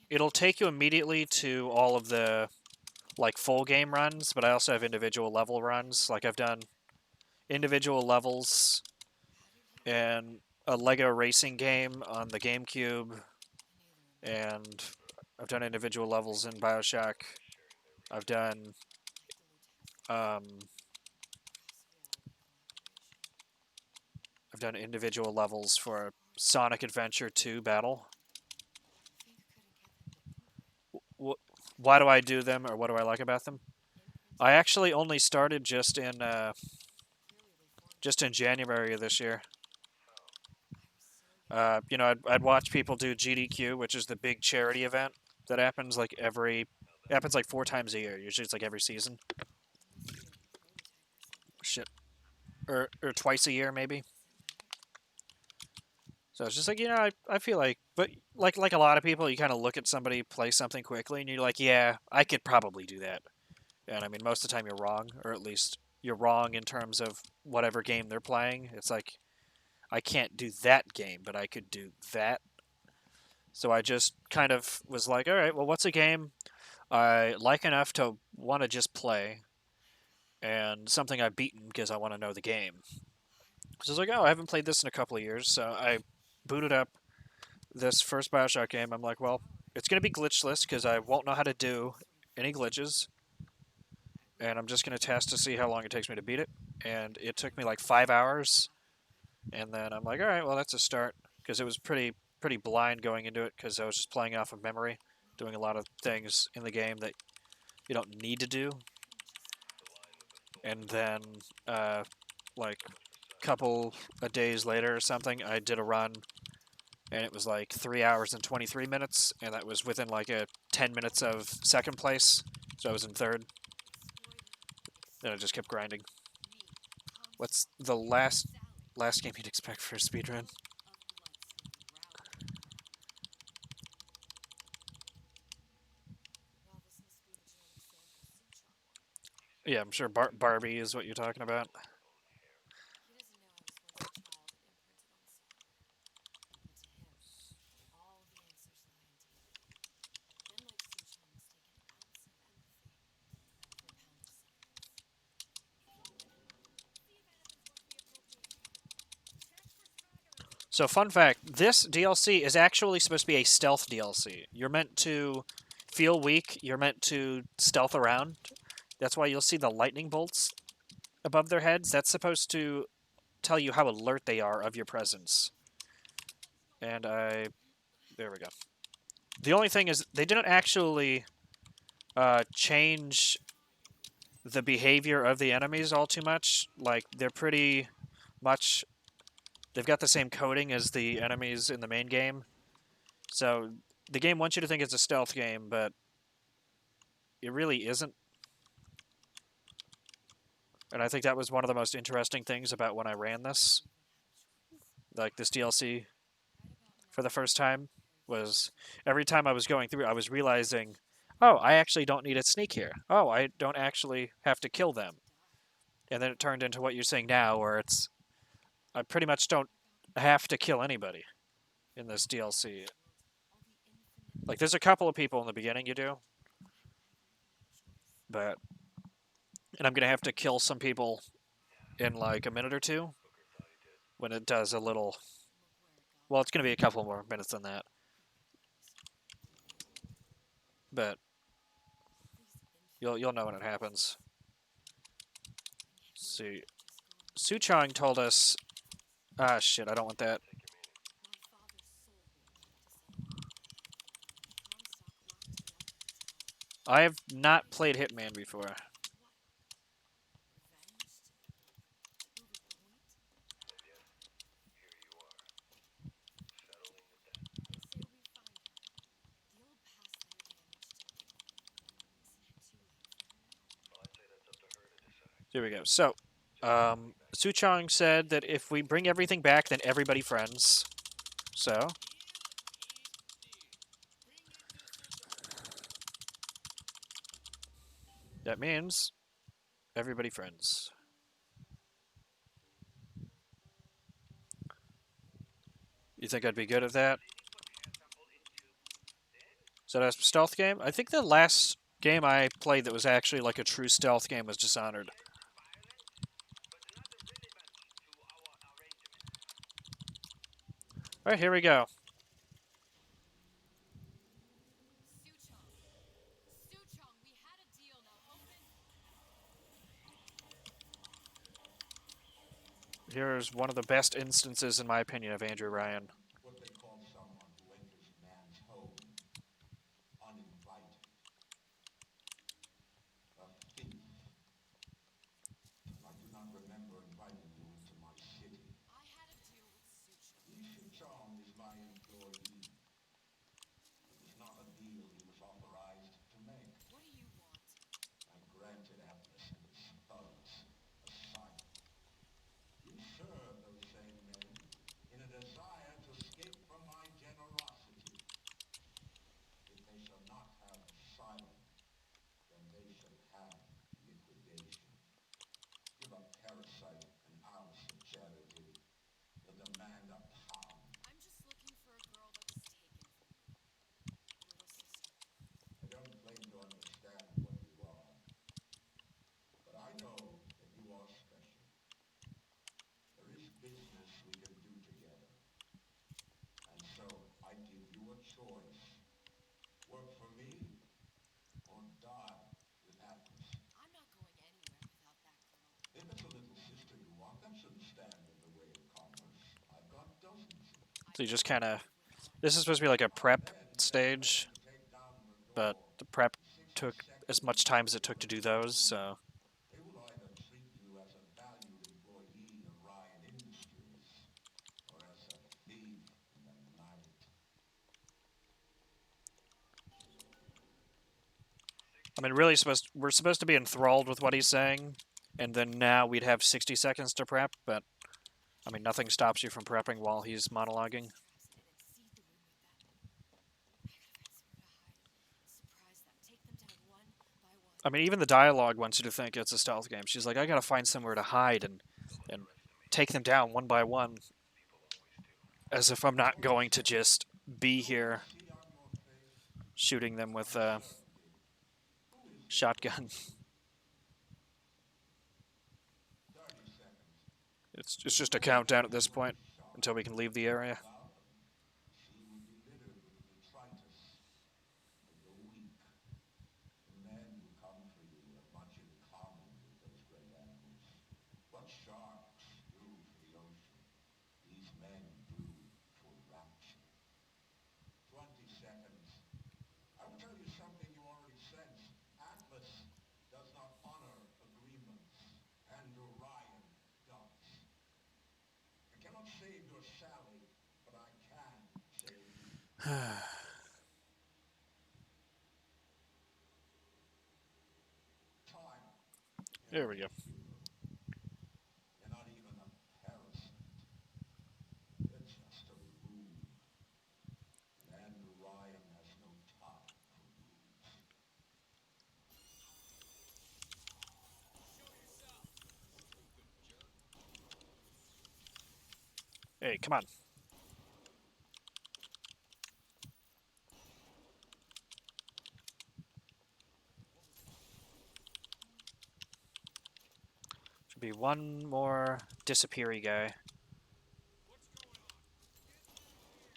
A: it'll take you immediately to all of the like full game runs, but I also have individual level runs. Like I've done individual levels in a Lego racing game on the GameCube, and I've done individual levels in BioShock. I've done um, I've done individual levels for Sonic Adventure 2 Battle. Why do I do them, or what do I like about them? I actually only started just in January of this year. You know, I'd watch people do GDQ, which is the big charity event that happens happens like 4 times a year. Usually it's like every season. Shit, or twice a year maybe. So it's just like, you know, I feel like, but like a lot of people, you kind of look at somebody play something quickly, and you're like, yeah, I could probably do that. And I mean, most of the time you're wrong, or at least you're wrong in terms of whatever game they're playing. It's like I can't do that game, but I could do that. So I just kind of was like, all right, well, what's a game I like enough to want to just play, and something I've beaten because I want to know the game. So I was like, oh, I haven't played this in a couple of years, so I booted up this first Bioshock game. I'm like, well, it's going to be glitchless because I won't know how to do any glitches, and I'm just going to test to see how long it takes me to beat it. And it took me like 5 hours, and then I'm like, all right, well, that's a start because it was pretty blind going into it because I was just playing off of memory, doing a lot of things in the game that you don't need to do. And then, like, couple of days later or something, I did a run, and it was like 3 hours and 23 minutes, and that was within like a 10 minutes of second place, so I was in third. Then I just kept grinding. What's the last game you'd expect for a speedrun? Yeah, I'm sure Barbie is what you're talking about.
B: He doesn't know I was once a child and imprinted on satire. But to him, all the answers lie in dealing. Men like Suchong mistake an ounce of empathy for a pound of science.
A: So, fun fact, this DLC is actually supposed to be a stealth DLC. You're meant to feel weak, you're meant to stealth around. That's why you'll see the lightning bolts above their heads. That's supposed to tell you how alert they are of your presence. And there we go. The only thing is, they didn't actually change the behavior of the enemies all too much. Like, they're pretty much. They've got the same coding as the enemies in the main game. So, the game wants you to think it's a stealth game, but it really isn't. And I think that was one of the most interesting things about when I ran this, like this DLC for the first time, was every time I was going through, I was realizing, oh, I actually don't need a sneak here. Oh, I don't actually have to kill them. And then it turned into what you're saying now, where it's I pretty much don't have to kill anybody in this DLC. Like, there's a couple of people in the beginning you do, but and I'm gonna have to kill some people in like a minute or two when it does a little. Well, it's gonna be a couple more minutes than that, but you'll know when it happens. Let's see, Suchong told us. Ah, shit! I don't want that. I have not played Hitman before. Here we go. So, Suchong said that if we bring everything back, then everybody friends. So, that means everybody friends. You think I'd be good at that? Is that a stealth game? I think the last game I played that was actually like a true stealth game was Dishonored. All right, here we go.
B: Suchong, we had a deal. Now open.
A: Here's one of the best instances, in my opinion, of Andrew Ryan.
G: What they call someone who enters man's home uninvited. A thief. I do not remember inviting you into my city.
B: I had a deal with Suchong.
G: Li Chong is my employee. It was not a deal he was authorized to make.
B: What do you want?
G: I granted Atlas and his thugs asylum. You serve those same men in a desire to choice. Work for me or die with Atlas.
B: I'm not going anywhere without that girl.
G: If it's a little sister you want, that shouldn't stand in the way of commerce. I've got dozens of them.
A: So you just kind of. This is supposed to be like a
G: I'll
A: prep
G: bet you can get
A: stage,
G: them to take down your
A: but
G: door
A: the prep
G: in 60
A: took as
G: seconds
A: much time as it took
G: or
A: to do
G: you're
A: those.
G: doomed.
A: So
G: They will either treat you as a valued employee of Ryan Industries or as a thief in the night.
A: I mean, really we're supposed to be enthralled with what he's saying, and then now we'd have 60 seconds to prep. But I mean, nothing stops you from prepping while he's monologuing.
B: Traps in it and seed the room with them. I could have had somewhere to hide and surprise them. Take them down one by one.
A: I mean, even the dialogue wants you to think it's a stealth game. She's like, I gotta find somewhere to hide and take them down one by one, as if I'm not going to just be
G: So what I
A: here
G: see on your face?
A: shooting them with a
G: Uncertainty. Who is this
A: shotgun.
G: woman? 30 seconds.
A: It's just a
G: Before
A: countdown at
G: many
A: this
G: would
A: point
G: be shocked.
A: until we can leave the area.
G: Without them, the scene would be littered with detritus of the weak. The men who come for you have much in common with those great animals. What sharks do for the ocean, these men do for rapture. 20 seconds. I will tell you something you already sense. Atlas does not honor agreements. Andrew Ryan does. I cannot save your Sally, but I can save you. Time. You're
A: There
G: not
A: we go.
G: a hero. You're not even a parasite. You're just a rube. And Andrew Ryan has no time for rubes.
C: Show yourself, stupid jerk.
A: Hey, come on. Should be one more disappeary guy.
C: What's going on? Get through here.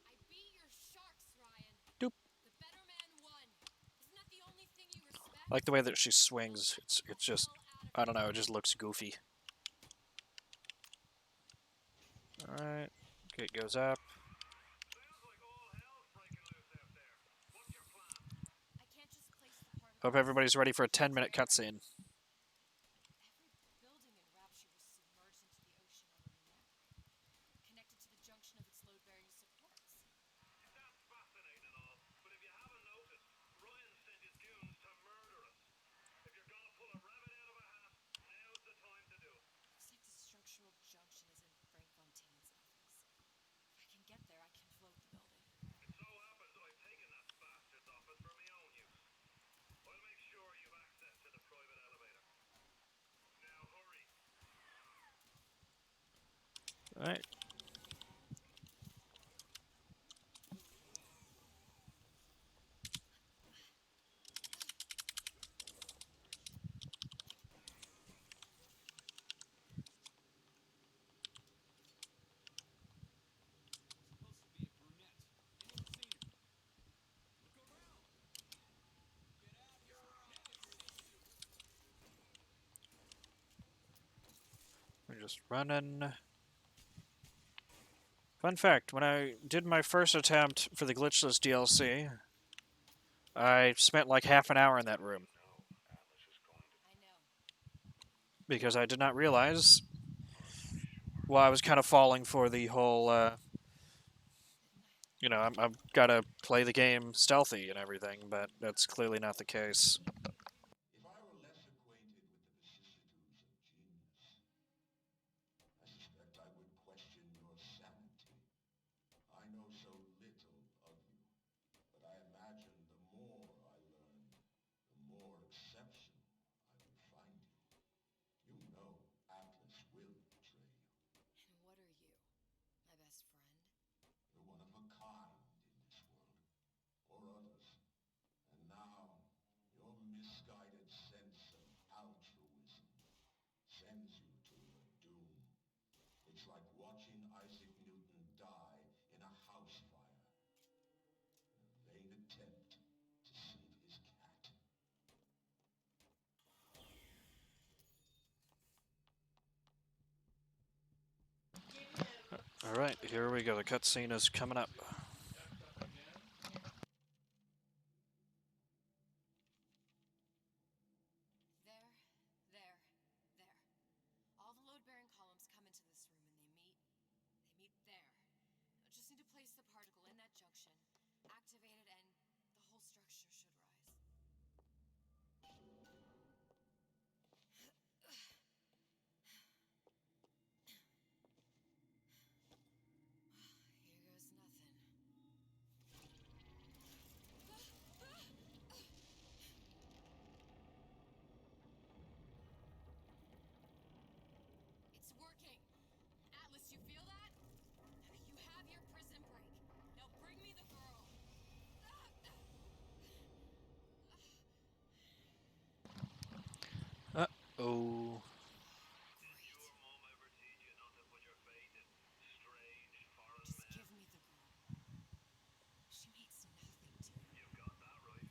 B: I beat your sharks, Ryan.
A: Doop.
B: The better man won. Isn't that the only thing you respect?
A: I like the way that she swings.
B: Now
A: It's
B: let me
A: it's
B: the
A: just
B: hell out of
A: I don't
B: here.
A: know. It just looks goofy. All right, gate goes up.
B: I can't just place the part.
A: Hope everybody's ready for a 10-minute cutscene.
B: Every building in Rapture was submerged into the ocean on a network, connected to the junction of its load-bearing supports.
F: That's fascinating and all, but if you haven't noticed, Ryan sent his goons to murder us. If you're gonna pull a rabbit out of a hat, now's the time to do it.
B: Looks like the structural junction is in Frank Fontaine's office. If I can get there, I can float the building.
F: It so happens I've taken that bastard's office for my own use. I'll make sure you've access to the private elevator. Now hurry.
A: All right.
C: Supposed to be a brunette. Anyone seen her? Look around. Get out here. Now see you.
A: We're just running. Fun fact, when I did my first attempt for the Glitchless DLC, I spent like half an hour in that room
B: I know.
A: because I did not realize. Well, I was kind of falling for the whole, I've got to play the game stealthy and everything, but that's clearly not the case.
G: If I were less acquainted with the vicissitudes of genius, I suspect I would question your sanity. I know so little of you, but I imagine the more I learn, the more exceptional I would find you. You know Atlas will betray you.
B: And what are you? My best friend?
G: You're one of a kind in this world, or others. And now, you're missing sends you to your doom. It's like watching Isaac Newton die in a house fire in a vain attempt to save his cat.
A: Alright, here we go. The cutscene is coming up.
B: There. All the load-bearing columns come into this room and they meet there. I just need to place the particle in that junction, activate it, and the whole structure should rise. Here goes nothing. It's working! Atlas, you feel that? You have your prison break. Now bring me the girl.
A: Oh.
F: Did your mom ever teach you not to put your faith in strange foreign
B: Just
F: men?
B: give me the girl. She means nothing to me.
F: You've got that right.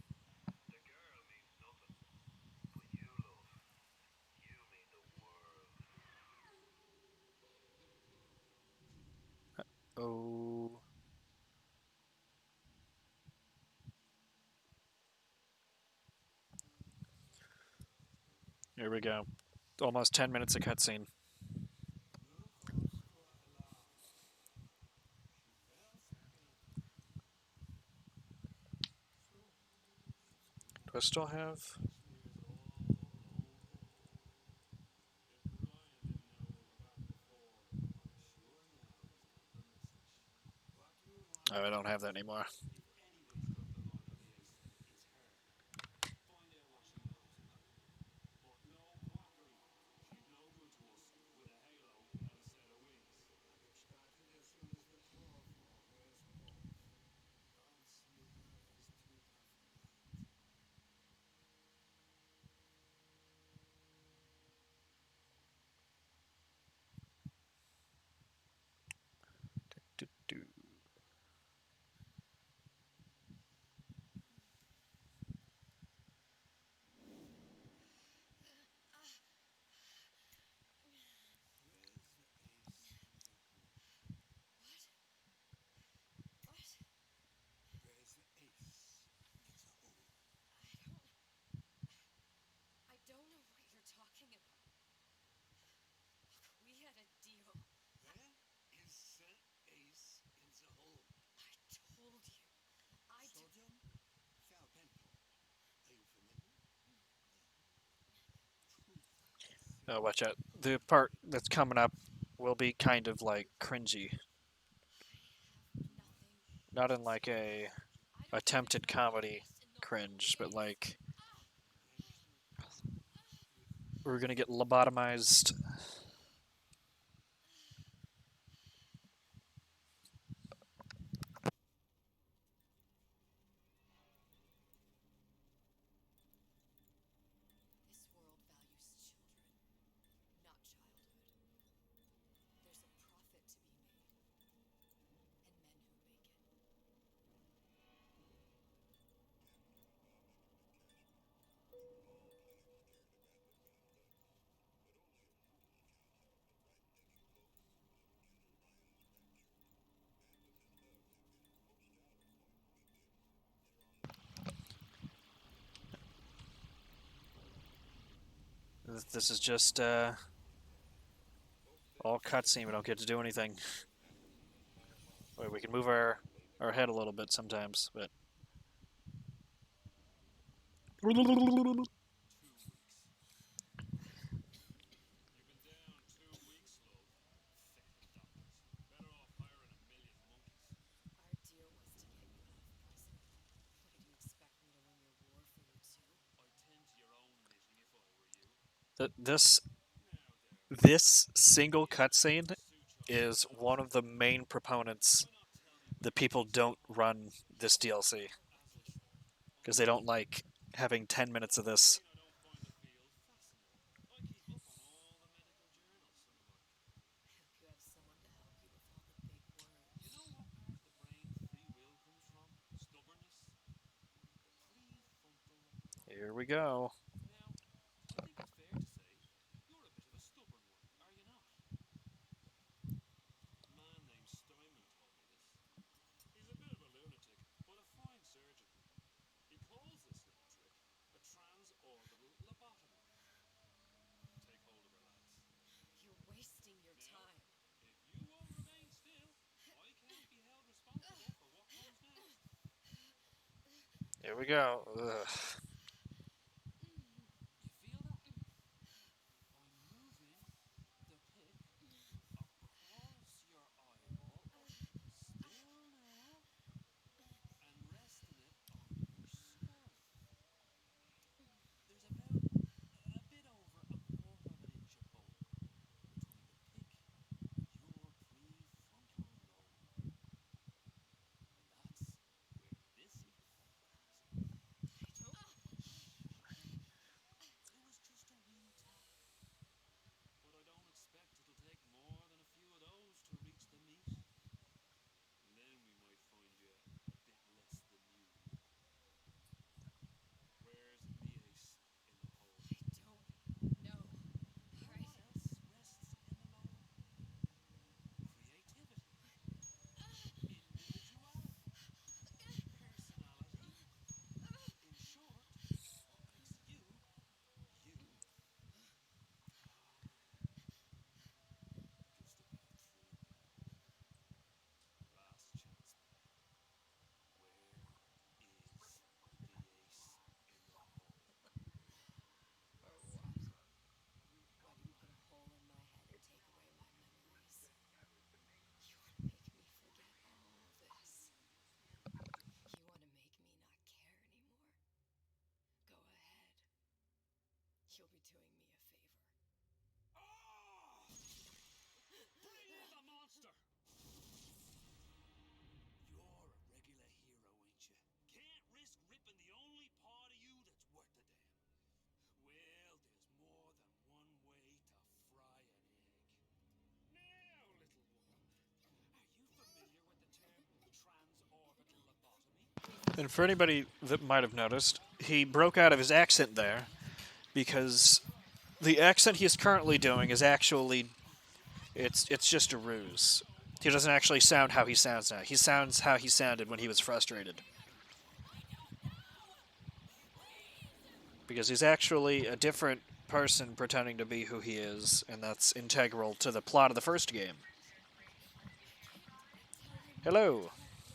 F: The girl means nothing. But you, love, you mean the world.
A: Oh. Here we go. Almost 10 minutes of cutscene. Do I still have? Oh, I don't have that anymore. Do.
B: What?
C: Where's the ace? It's a hole.
B: I don't know what you're talking about. Look, we had a deal.
C: Where is the ace in the hole?
B: I told you.
C: Sodium Thiopentol. Are you familiar?
A: Oh, watch out. The part that's coming up will be kind of like cringy.
B: I have nothing.
A: Not in like a
B: I don't
A: attempted
B: care about
A: comedy
B: this in the
A: cringe, but
B: whole
A: like we're gonna get lobotomized.
B: This world values children, not childhood. There's a profit to be made, and men who make it.
A: This is just all cutscene. We don't get to do anything. Wait, we can move our head a little bit sometimes, but
C: 2 weeks. You've been down 2 weeks, love. Thick doctors. Better off hiring a million monkeys.
B: Our deal was to get you out of prison. What, did you expect me to win your war for you too?
C: I'd tend to your own knitting if I were you.
A: this
C: Now, there.
A: this single cutscene
C: Suit
A: is one of the main proponents.
C: Why not tell me
A: The people don't run this DLC
C: Atlas?
A: because they don't like having 10 minutes of this.
C: I don't find the field fascinating. I keep up on all the medical
A: we go.
C: Now, I think it's fair to say you're a bit of a stubborn one, are you not? A man named Steinman told me this. He's a bit of a lunatic, but a fine surgeon. He calls this little trick a transorbital lobotomy. Take hold of her, lads.
B: You're wasting your
C: Now,
B: time.
C: if you won't remain still, I can't be held responsible for what comes next.
A: Here we go. Ugh.
C: You feel that? I'm moving the pick across your eyeball, still now, and resting it on your skull. There's about a bit over a quarter of an inch of bone between the pick and your prefrontal lobe. And that's where this little fella comes in. It was just a wee tap, but I don't expect it'll take more than a few of those to reach the meat. And then we might find you a bit less than human. Where's the ace in the hole?
B: I don't know.
C: Now
B: All right.
C: what else rests in the lobe? Creativity, individuality, personality. In short, what makes you, you. Just about through now. Last chance, pal. Where is the ace in the hole?
B: Or what? Why do you put a hole in my head and take away my memories? You want to make me forget all this. You want to make me not care anymore. Go ahead. You'll be doing me a favor.
C: Ah! Bring in the monster! You're a regular hero, ain't you? Can't risk ripping the only part of you that's worth a damn. Well, there's more than one way to fry an egg. Now, little one, are you familiar with the term transorbital lobotomy?
A: And for anybody that might have noticed, he broke out of his accent there because the accent he's currently doing is actually it's just a ruse. He doesn't actually sound how he sounds now. He sounds how he sounded when he was frustrated. Because he's actually a different person pretending to be who he is, and that's integral to the plot of the first game.
B: Tell him
A: Hello,
B: I don't know.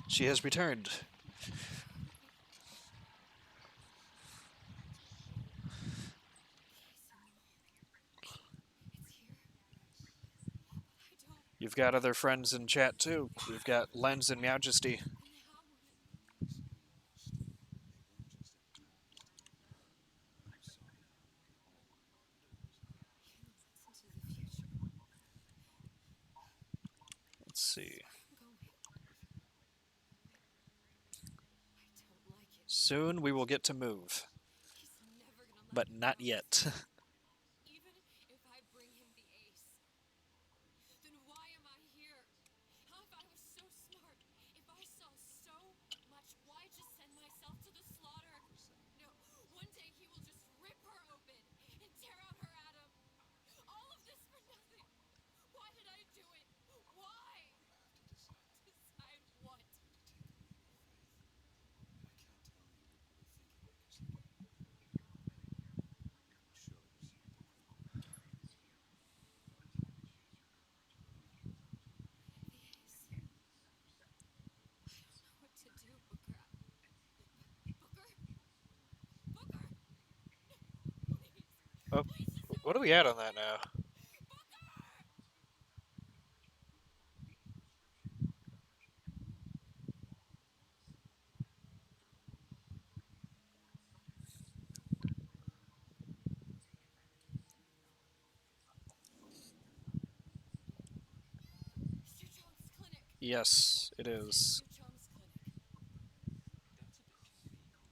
A: she has returned.
B: It's here. But I don't.
A: You've got other friends in chat too. We've got Lens and Majesty.
B: And how would it?
C: They weren't just any plans, dear. I'm sorry. All we wanted was
B: You know what's into the future.
A: Let's see.
B: I'm going. I don't like it.
A: Soon we will get to move,
B: He's never gonna let
A: but
B: me
A: not
B: go this
A: yet.
B: time. Even if I bring him the ace, then why am I here? How if I was so smart? If I saw so much, why just send myself to the slaughter? No, one day he will just rip her open and tear out her atom. All of this for nothing. Why did I do it? Why?
C: You have to decide.
B: Decide what?
C: To take a leap of faith. I can't tell you what you were thinking because I can't. But show you something.
B: The ace. I don't know what to do, Booker. Booker? Booker! Please.
A: Oh,
B: Please just don't
A: what are
B: let
A: we
B: me
A: at
B: go
A: on that
B: now.
A: now?
B: Booker! Mr. Jones' clinic.
A: Yes, it is.
B: Mr. Jones' clinic.
C: That's a bit convenient.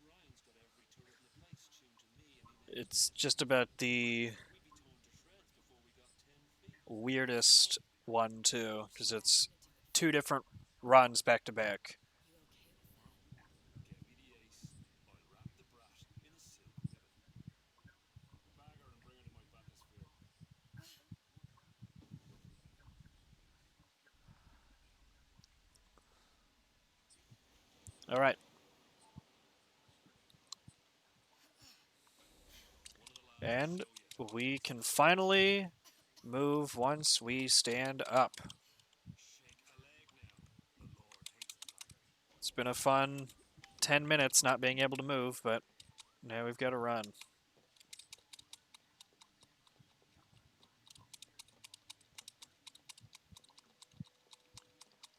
C: Ryan's got every turret in the place tuned to me any minute.
A: It's just about the
C: We'd be torn to shreds before we got 10 feet.
A: weirdest one too, because
B: So
A: it's
B: I'm gonna do it.
A: two different runs back to back.
B: You okay with that?
C: Get me the ace. I'll wrap the
A: All right. And we can finally move once we stand up.
C: Shake a leg now. The Lord hates a tiger.
A: It's been a fun 10 minutes not being able to move, but now we've got to run.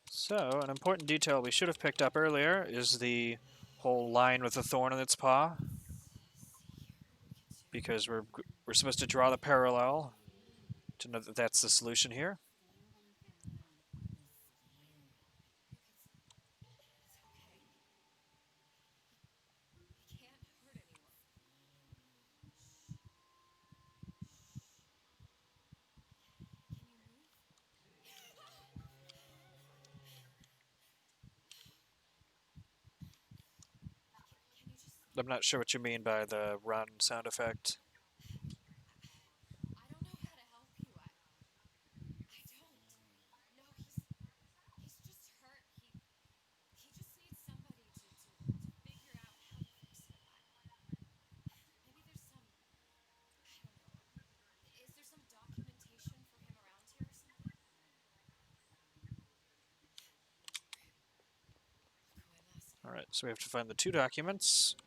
A: So, an important detail we should have picked up earlier is the whole lion with a thorn in its paw, because we're supposed to draw the parallel to know that that's the solution here.
B: It's okay. He can't hurt anyone. Can you move? Can you just...
A: I'm not sure what you mean by the run sound effect.
B: I don't know how to help you. I don't. No, he's just hurt. He just needs somebody to figure out how to fix him. Maybe there's some, I don't know. Is there some documentation for him around here or something? Look who I lost.
A: All right, so we have to find the two documents.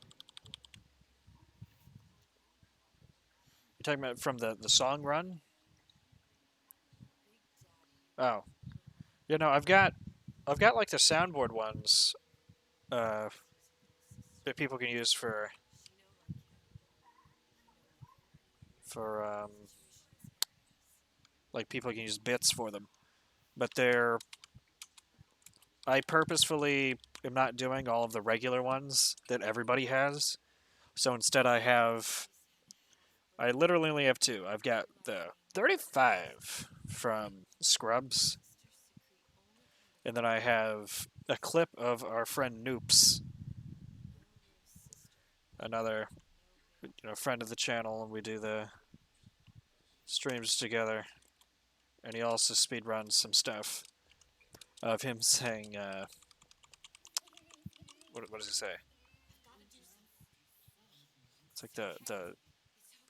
A: You're talking about from the song run?
B: Big Daddy.
A: Oh, you know, I've got like the soundboard ones uh, that people can use for
B: She no like him. He no like her.
A: for
B: Situation is enemies.
A: like people can use bits for them, but they're I purposefully am not doing all of the regular ones that everybody has. So instead, I literally only have two. I've got the 35 from Scrubs, and then I have a clip of our friend Noops, another friend of the channel, and we do the streams together. And he also speedruns some stuff of him saying, what does he say? It's like the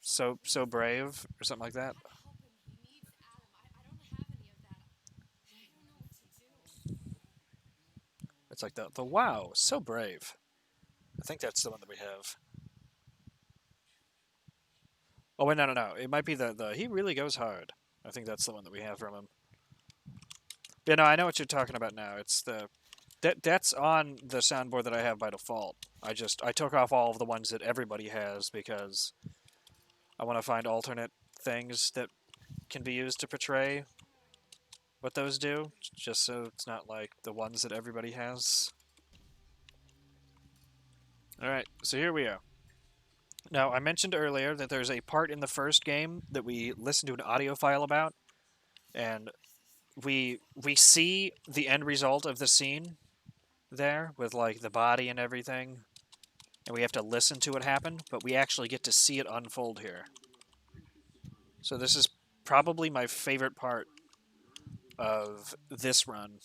A: so brave or something like that.
B: Help him. He needs Adam. I don't have any of that. I don't know what to do.
A: It's like the wow, so brave. I think that's the one that we have. Oh wait, no. It might be the he really goes hard. I think that's the one that we have from him. Yeah, no, I know what you're talking about now. It's that's on the soundboard that I have by default. I took off all of the ones that everybody has because I want to find alternate things that can be used to portray what those do, just so it's not like the ones that everybody has. Alright, so here we are. Now, I mentioned earlier that there's a part in the first game that we listened to an audio file about, and we see the end result of the scene there with like the body and everything, and we have to listen to it happen, but we actually get to see it unfold here. So this is probably my favorite part of this run,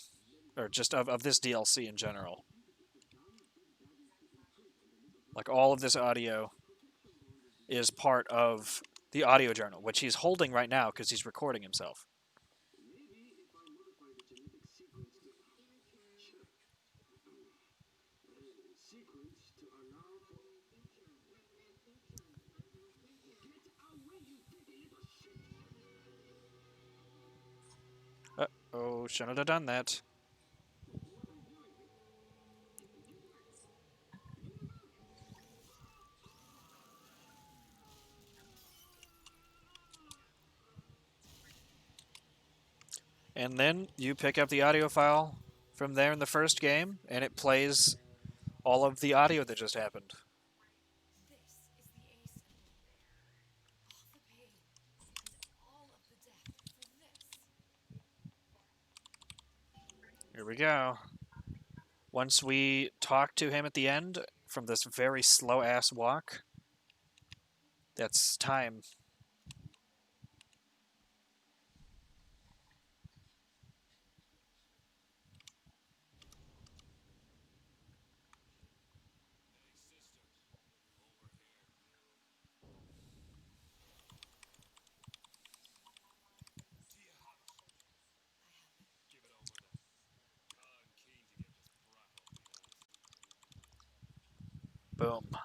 A: or just of this DLC in general. Like all of this audio is part of the audio journal, which he's holding right now because he's recording himself. Oh, shouldn't have done that. And then you pick up the audio file from there in the first game, and it plays all of the audio that just happened.
B: This is the A symbol. All the pain and all of the death for this.
A: Here we go. Once we talk to him at the end from this very slow ass walk, that's time. Boom.